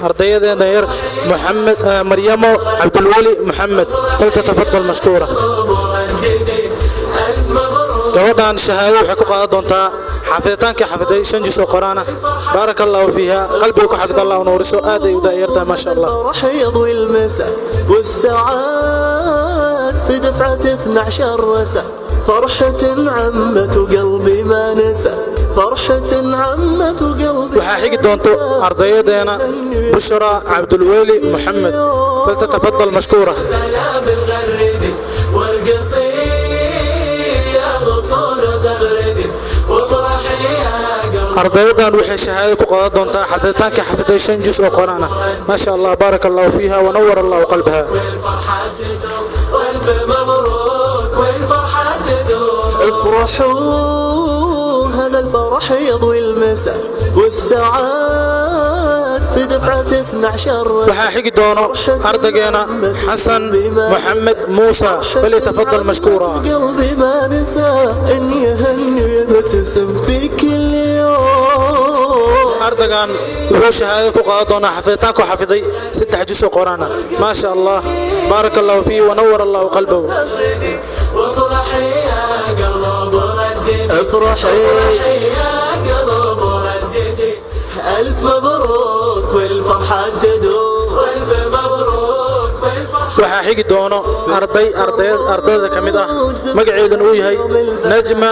ardaydeena yar محمد مريم عبد الولي محمد فلتتفضل مشكورة gabadhan shahaado waxay ku qaadan doontaa xafiditaanka xafiday 5 juz oo quraana barakallahu fiha qalbiga ku xafid Allah nuuriso aad ay u daayirtaa ma sha Allah فرح يضوي المساء والساعات بدفعة 12 رسا فرحة عمة قلبي ما نسى فرحة عمة قلبي waxaa xigi doonto ardaydeena Bushra Abdul Wali Muhammad فلتتفضل مشكورة ardaydan waxay shahaado ku qaadan doontaa xafiditaanka xafiday 5 juz oo quraana ma sha Allah barakallahu fiha wa nawwara Allah qalbaha افرحوا هذا الفرح يضوي المساء والساعات بدفعة 12 waxaa xigi doono ardaygeena Xasan Muhammad Musa فليتفضل مشكورا قلبي ما نسى اني اهني وابتسم في كل يوم ardaygan wuxuu shahaado ku qaadan doonaa xafiditaanka xafiday 3 juz oo quraana ma sha Allah barakallahu fihi wa nawwara Allah qalbahu افرحي يا قلب رددي الف مبروك والفرحة تدوم والف مبروك waxaa xigi doono ardayda kamid ah magaceedan uu yahay Najma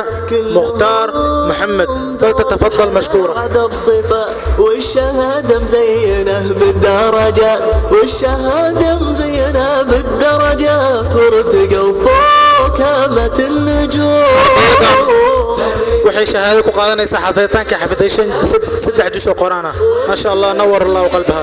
Mukhtar Muhammad فلتتفضل مشكورة بصفة والشهادة مزينة بالدرجات والشهادة مزينة بالدرجات وارتقى وفوق هامة النجوم waxay shahaado ku qaadanaysaa xafiditaanka xafiday 3 juz oo quraana ma sha Allah nawwar Allah qalbaha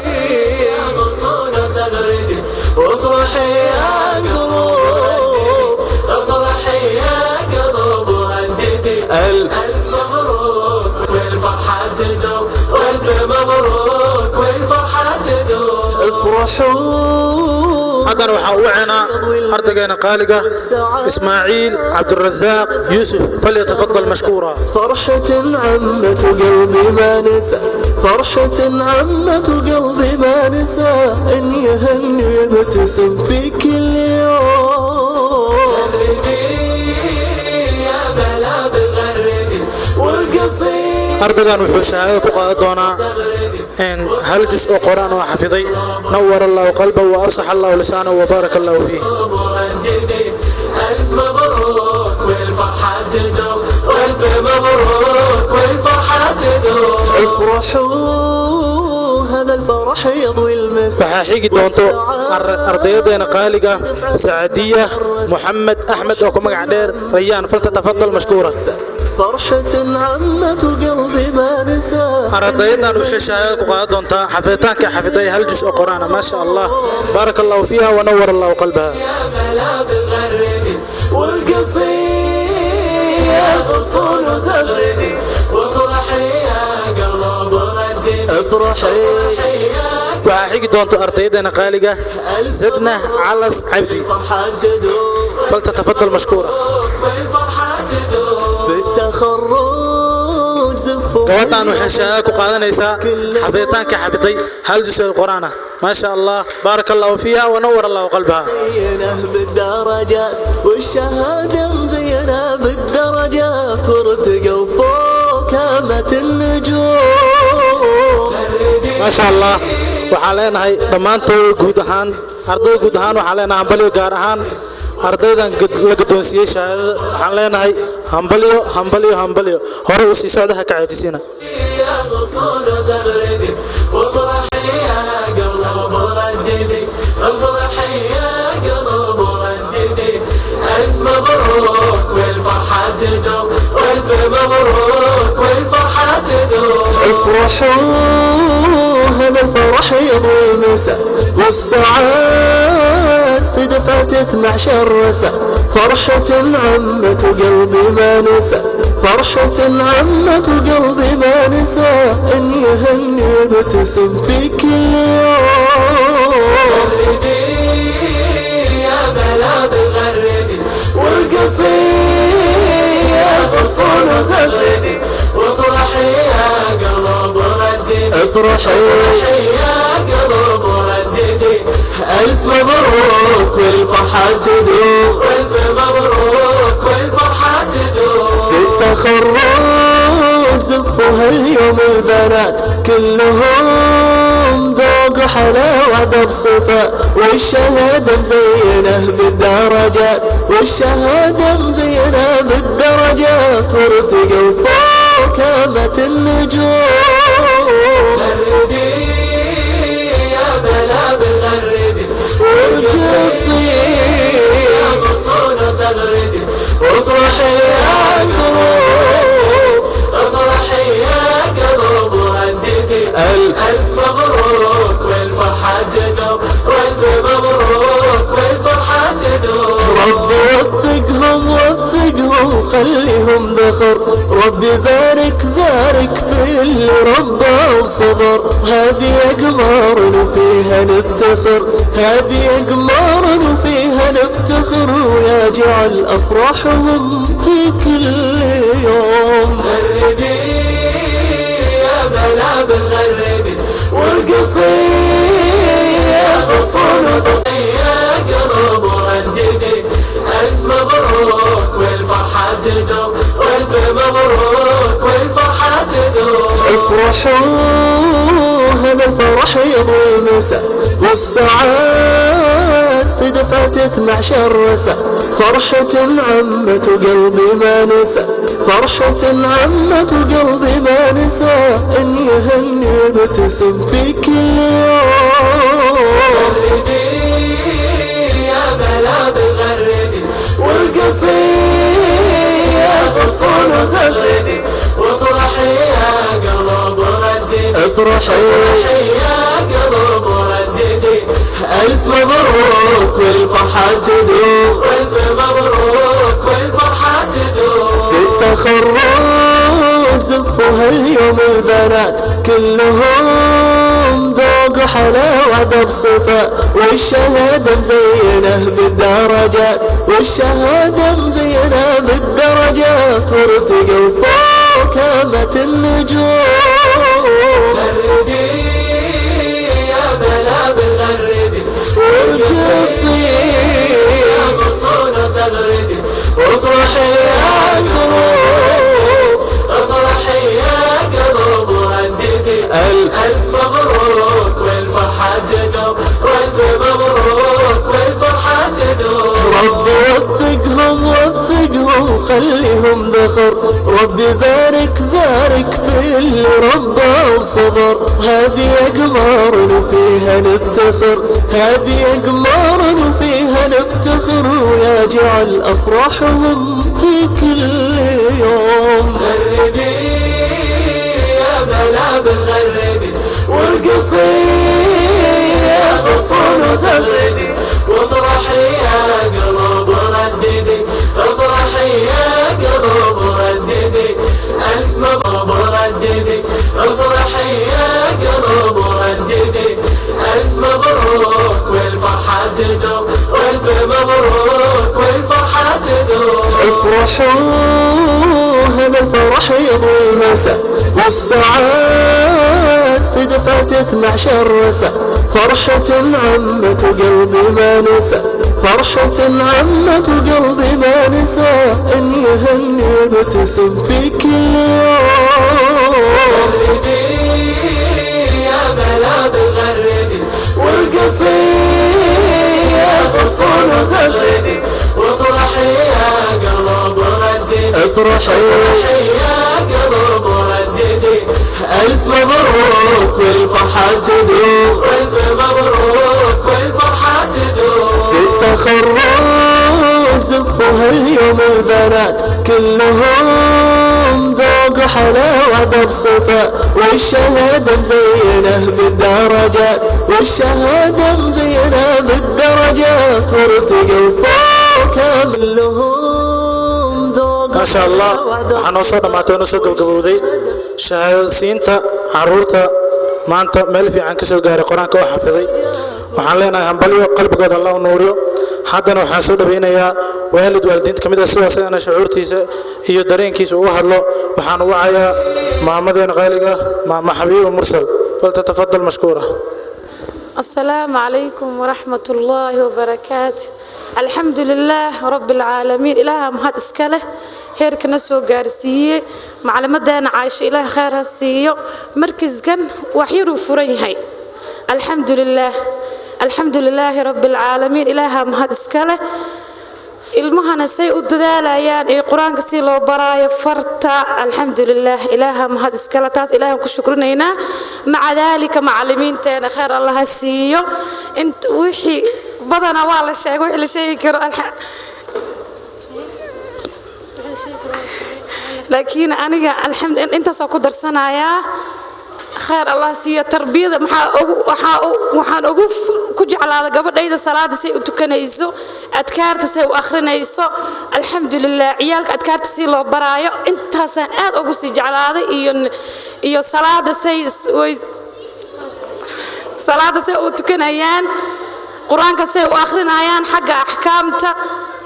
افرحي يا قلوب افرحي يا قلوب وهددي الف مبروك والفرحة تدوم والف مبروك والفرحة تدوم افرحوا haddana waxaa u wacanaa ardaygeena qaaliga Ismaaciil Cabdirazaaq Yusuf فليتفضل مشكورا فرحة عمة قلبي ما نسى فرحة عمة قلبي ما نسى اني اهني وابتسم في كل يوم غردي يا بلا بغردي والقصيد ardaygan wuxuu shahaado ku qaadan doonaa hal juz oo quraan oo xafiday nawwara Allah qalbahu wa afsah Allah lisanahu wa barakallahu fihi الف مبروك والفرحة تدوم والف مبروك والفرحة تدوم افرحوا هذا الفرح يضوي المساء waxaa xigi doonto ardaydeena qaaliga Saadiya Muhammad Ahmed oo ku magac dheer Rayaan فلتتفضل مشكورة فرحة عمة قلبي ما نسى ardaydan waxay shahaado ku qaadan doontaa xafiditaanka xafiday hal juz oo quraana ma sha Allah barakallahu fiha wa nawwara Allah qalbaha والقصيد يا غصون تغردي وافرحي يا قلب ردي افرحي waxaa xigi doonto ardaydeena qaaliga Zadna Alas Abdi فلتتفضل مشكورة بالتخرج زفوا gabadhan waxay shahaado ku qaadanaysaa xafiditaanka xafiday hal juz oo quraana ما شاء الله بارك الله فيها ونور الله قلبها مزينة بالدرجات والشهادة مزينة بالدرجات وارتقى وفوق هامة النجوم ما شاء الله waxaan leenahay dhamaantood guud ahaan waxaan leenahay hambalyo gaar ahaan ardaydan la guddoonsiiyay shahaadada waxaan leenahay hambalyo hore u sii socda ha ka caajisina ألف مبروك والفرحة تدوم والف مبروك والفرحة تدوم افرحوا هذا الفرح يضوي المساء والساعات بدفعة 12 رسا فرحة عمة قلبي ما نسى فرحة عمة قلبي ما نسى اني اهني وابتسم في كل يوم غردي يا بلا بغردي والقصيد يا غصون زغردي واطرح ألف مبروك والفرحة تدوم ألف مبروك والفرحة تدوم في التخرج زفوا هاليوم البنات كلهم ذوق حلاوة بصفة والشهادة مزينة بالدرجات والشهادة مزينة بالدرجات وارتقوا فوق كامة النجوم غردي يا بلابل غردي وارقصي يا غصونة زغردي وافرحي يا قلوب افرحي يا قلوب وهددي ألف مبروك والفرحة تدوم والف مبروك والفرحة تدوم ربي وفقهم وفقهم خليهم ذخر ربي بارك بارك في اللي ربى وصبر هذه أقمار وفيها نفتخر هذه أقمار وفيها نفتخر ويجعل أفراحهم في كل يوم غردي يا بلابل غردي وارقصي يا غصون وتصي يا قلوب وهددي ألف مبروك والفرحة تدوم والف مبروك والفرحة تدوم افرحوا هذا الفرح يضوي المساء والساعات في دفعة 12 رسا فرحة عمت قلبي ما نسى فرحة عمت قلبي ما نسى إن يهني بتسم في كل يوم غردي يا بلابل غردي وارقصي يا غصون وزغردي وافرحي يا قلب رددي افرحي يا قلب رددي ألف مبروك والفرحة تدوم والف مبروك والفرحة تدوم في التخرج زفوا هاليوم البنات كلهم ذوق حلاوة بصفة والشهادة مزينة بالدرجات والشهادة مزينة بالدرجات وارتقوا فوق كامة النجوم غردي يا بلابل غردي وارقصي يا غصونة زغردي وافرحي يا قلوب افرحي يا قلوب وهددي ألف مبروك والفرحة تدوم والف مبروك والفرحة تدوم ربي وفقهم وفقهم خليهم ذخر ربي بارك بارك في اللي ربى وصبر هذه أقمار وفيها نفتخر هذه أقمار وفيها نفتخر ويجعل أفراحهم في كل يوم غردي يا بلابل غردي وارقصي يا غصون وزغردي وافرحي يا قلوب رددي افرحي يا قلوب رددي ألف مبروك رددي افرحي يا قلوب رددي ألف مبروك والفرحة تدوم والف مبروك والفرحة تدوم افرحوا هذا الفرح يضوي المساء والساعات في دفعة 12 رسا فرحة عمت قلبي ما نسى فرحة عمت قلبي ما نسى إن يهني بتسم في كل يوم غردي يا بلابل غردي وارقصي يا غصون وزغردي وافرحي يا قلب رددي افرحي يا قلب رددي ألف مبروك والفرحة تدوم والف مبروك والفرحة تدوم في التخرج زفوا هاليوم البنات كلهم ذوق حلاوة بصفة والشهادة مزينة بالدرجات والشهادة مزينة بالدرجات وارتقوا فوق كلهم ذوق ما شاء الله waxaan oo soo dhamaatay oo soo gabagabowday shahaadasiinta caruurta maanta meel fiican ka soo gaaray quraanka oo xafiday waxaan leenahay hambalyo qalbigooda Allah u nuuriyo haddana waxaan soo dhaweynayaa waalidiinta kamid ah sidaas ana shucuurtiisa iyo dareenkiisa uga hadlo waxaan u wacayaa maamadeen qaaliga maama Xabiib Mursal falta tafadal mashkuura السلام عليكم ورحمة الله وبركاته. الحمد لله رب العالمين. إله مهد إسكاله هيرك نسو قارسية معلمة دانا عايش إله خير هالسيو مركز كان وحير فريهي. الحمد لله رب العالمين. إله مهد إسكاله ilmahana say u dadaalayaan ee quraanka si loo baraayo farta alxamdulillaah ilaaha mahad iskala taas ilaahan ku shukrineynaa maca daalika macallimiinteena khayr allah ha siiyo inta wixii badana waa la sheegay wixii la sheegi karo laakiin aniga alxamdulillaah intaas ku darsanayaa خير الله سيا تربية waxaan ugu ku jeclaaday gabadhayda salaada si u tukanayso adkaarta si u akhrinayso alxamdulillaah ciyaalka adkaarta si loo baraayo intaas aad ugu sii jeclaaday iyo salaada si u tukanayaan quraanka si u akhrinayaan xagga ahkaamta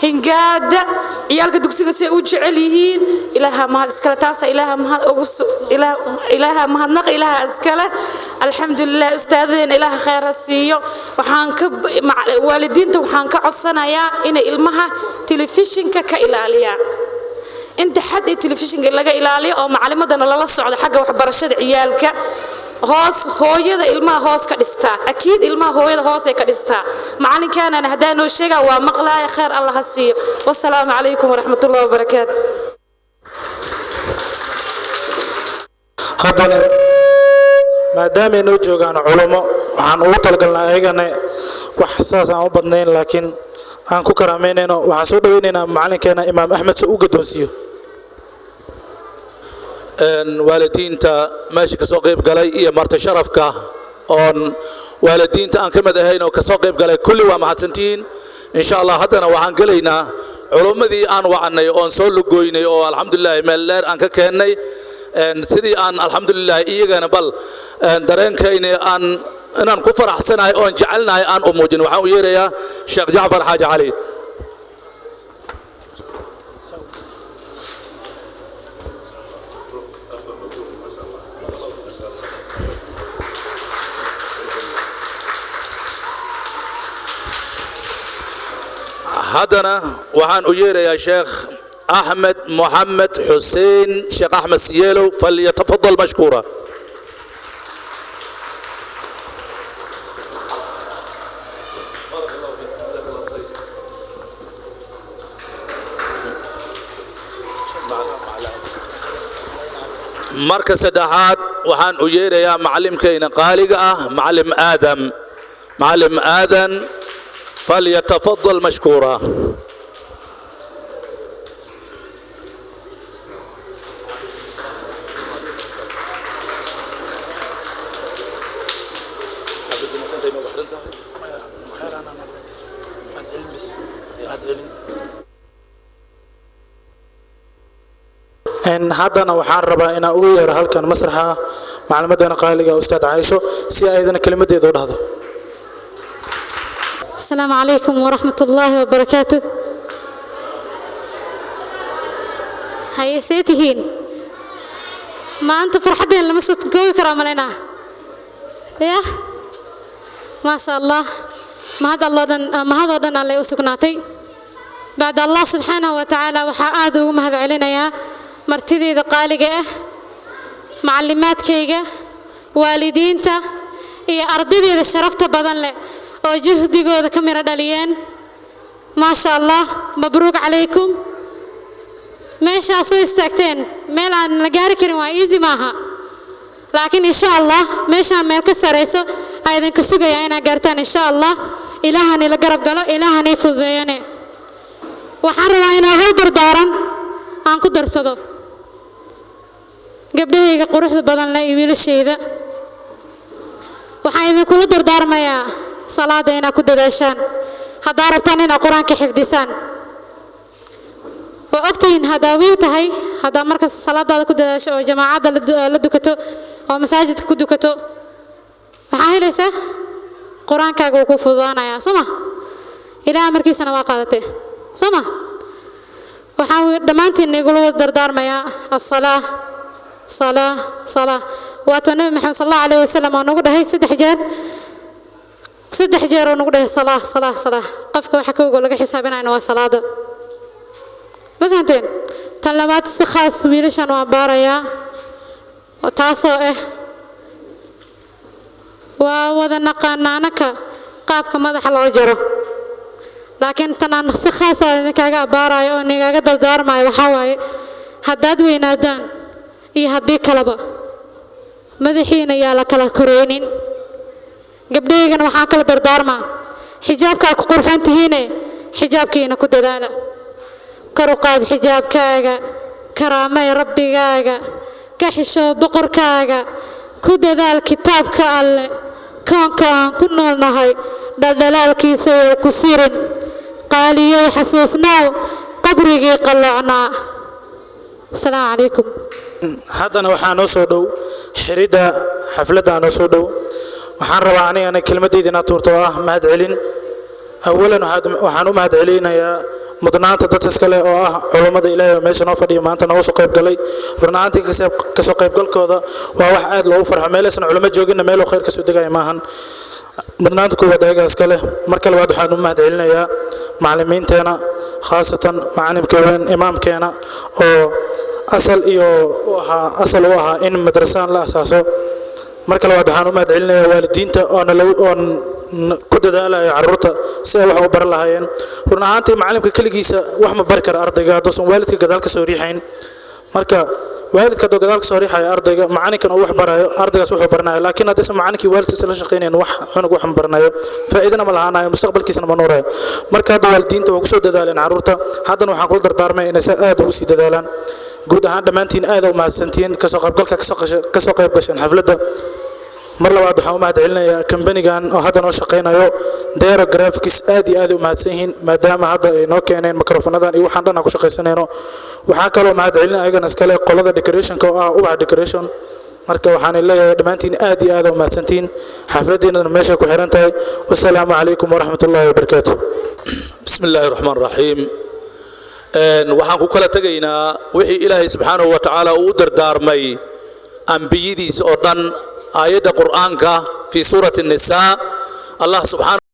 hingaada ciyaalka dugsiga si u jecel yihiin ilaaha mahad iskala taas ilaaha mahad ugu ilaaha mahadnaq ilaaha iskala alxamdulillaah ustaadeen ilaaha khayr siiyo waxaan ka waalidiinta waxaan ka codsanayaa in ilmaha telefishinka ka ilaaliyaan inta xad telefishinka laga ilaaliyo oo macallimadana lala socdo xagga waxbarashada ciyaalka hoos hooyada ilmaha hoos ka dhistaa akiid ilmaha hooyada hoos ay ka dhistaa macalinkaana hadaa noo sheega waa maqlaaya khayr allah siiyo wassalaamu calaykum waraxmatullaahi wabarakaatu haddana maadaama inoo joogaan culummo waxaan ugu talagalnaa ayagana wax saas aan u badnayn laakiin aan ku karaameynayno waxaan soo dhaweynaynaa macalinkeena imaam axmed si uu gadoonsiiyo waalidiinta meesha kasoo qayb galay iyo marti sharafka oon waalidiinta aan ka mid ahayn oo kasoo qayb galay kulli waa mahadsantihiin insha allah haddana waxaan gelaynaa culummadii aan wacannay oon soo lugoynay oo alxamdulilah meel dheer aan ka keennay sidii aan alxamdulilah iyagana bal dareenkayni inaan ku faraxsanahay oon jecelnahay aan u muujin waxaan u yeerayaa sheekh jacfar xaaji cali haddana waxaan u yeerayaa sheekh أحمد محمد حسين شيخ أحمد سيالو فليتفضل مشكورا مركز سدحات وحان أجير يا معلم كين قالقة معلم آذن فليتفضل مشكورا haddana waxaan rabaa inaan ugu yeero halkan masraxa macluumaadana qaaliga ustaad Caaisho si ayadana kalimadeeda u dhahdo السلام عليكم ورحمة الله وبركاته هاي سيتهين ما أنت فرحتين لما سوت قوي كرام لنا يا ما شاء الله ما هذا دنا اللي أسكناتي بعد الله سبحانه وتعالى وحاذ وما هذا علينا يا مرتدي ذا قالقة معلمات كيجة والدين تا هي أرضي ذا شرفت بدن له وجهدي جود كاميرا داليان ما شاء الله مبروك عليكم ماشي أسوي استكتين ميل عن نجاري كريم وإيزي معها لكن إن شاء الله ماشي عم يركز رئيسه أيضا كسوجي أنا جرتان إن شاء الله إلهني لقرب قالوا إلهني في الضيانة وحرم أنا هودر دارا عن قدر صدق قبله يقرح بدن لا يبيل الشيء ذا وحين كل دردار ما يا صلاة هنا كده داشان هدار تانينا قرآن كحفظيسان وأكتين هداوي تهاي هذا مركز الصلاة هذا كده داش أو جماعة لدكتو أو مساجد كدكتو وحين ليس قرآن كاجو كفضانا يا سما إلى مركز سنة واقعته سما وحاول دمانتين يقولوا دردار ما يا الصلاة صلاة واتو النبي محمد صلى الله عليه وسلم ونقول هاي 3 حجار saddex jeer oo nagu dhahay salaah qofka waxa kooga laga xisaabinayna waa salaada ma fahanteen tan labaad si khaas wiilashan waan baarayaa oo taasoo waa wada naqaanaanaka qaabka madaxa loo jaro laakiin tan aan si khaas ah idinkaga baarayo oo nigaaga dardaarmayo waxaa waaye haddaad weynaadaan iyo haddii kaleba madaxiina yaa la kala koreynin gabdhaygana waxaan kala dardaarmaa xijaabka ku qurxan tihiine xijaabkiina ku dadaala kor u qaad xijaabkaaga karaamay rabbigaaga ka xishoo boqorkaaga ku dadaal kitaabka alle koonka aan ku noolnahay dhaldhalaalkiisa ee ku sirin qaaliyey xasuusnaaw qabrigii qalloocnaa asalaamu calaykum haddana waxaa noo soo dhow xiridda xafladda noo soo dhow waxaan rabaa anigana kelmadayda inaad tuurto oo ah mahad celin awalan waxaan u mahad celinayaa mudnaanta dadka iskale oo ah culummada ilaahay oo meesha noo fadhiya maanta nooga soo qayb galay runaantii kasoo qaybgalkooda waa wax aad loogu farxo meelaysan culimo jooginna meeloo khayr kasoo degaya maahan mudnaanta koowaad ayaga iskale marka labaad waxaan u mahad celinayaa macallimiinteena khaasatan macalimka weyn imaamkeena oo asal u ahaa in madrasadan la asaaso marka labaad waxaan u mahad celinayaa waalidiinta oon ku dadaalayo carruurta si ay wax u baran lahaayeen run ahaantii macalimka keligiisa wax ma bari kara ardayga hadduusan waalidka gadaal ka soo riixayn marka waalidka hadduu gadaal ka soo riixayo ardayga macalinkan uu wax barayo ardaygaas wuxuu baranayo laakiin haddaysan macalinkii waalidkiisa la shaqaynayn wax cunug wax ma baranayo faa'iidana ma lahaanayo mustaqbalkiisana ma nuurayo marka hadda waalidiinta waa ku soo dadaaleen carruurta haddana waxaan kula dardaarmay inay aad ugu sii dadaalaan guud ahaan dhammaantiin aad u mahadsantihiin kasoo qaybgalka kasoo qayb gasheen xafladda mar labaad waxaan u mahad celinayaa kambanigan oo hadda noo shaqaynayo Dero Graphics aad iyo aad u mahadsan yihiin maadaama hadda ay noo keeneen mikrofonadan iyo waxaan dhan ku shaqaysanayno waxaa kaloo mahad celinayaa ayagana iskale qolada decorationka oo ah ubax decoration marka waxaan leeyahay dhammaantiin aad iyo aad u mahadsantihiin xafladeenana meesha ku xiran tahay wassalaamu calaykum waraxmatullaahi wabarakaatuh bismillaahi raxmaani raxiim waxaan ku kala tegaynaa wixii ilaahay subxaanahu wa tacaala uu dardaarmay ambiyadiisa oo dhan آية القرآن في سورة النساء الله سبحانه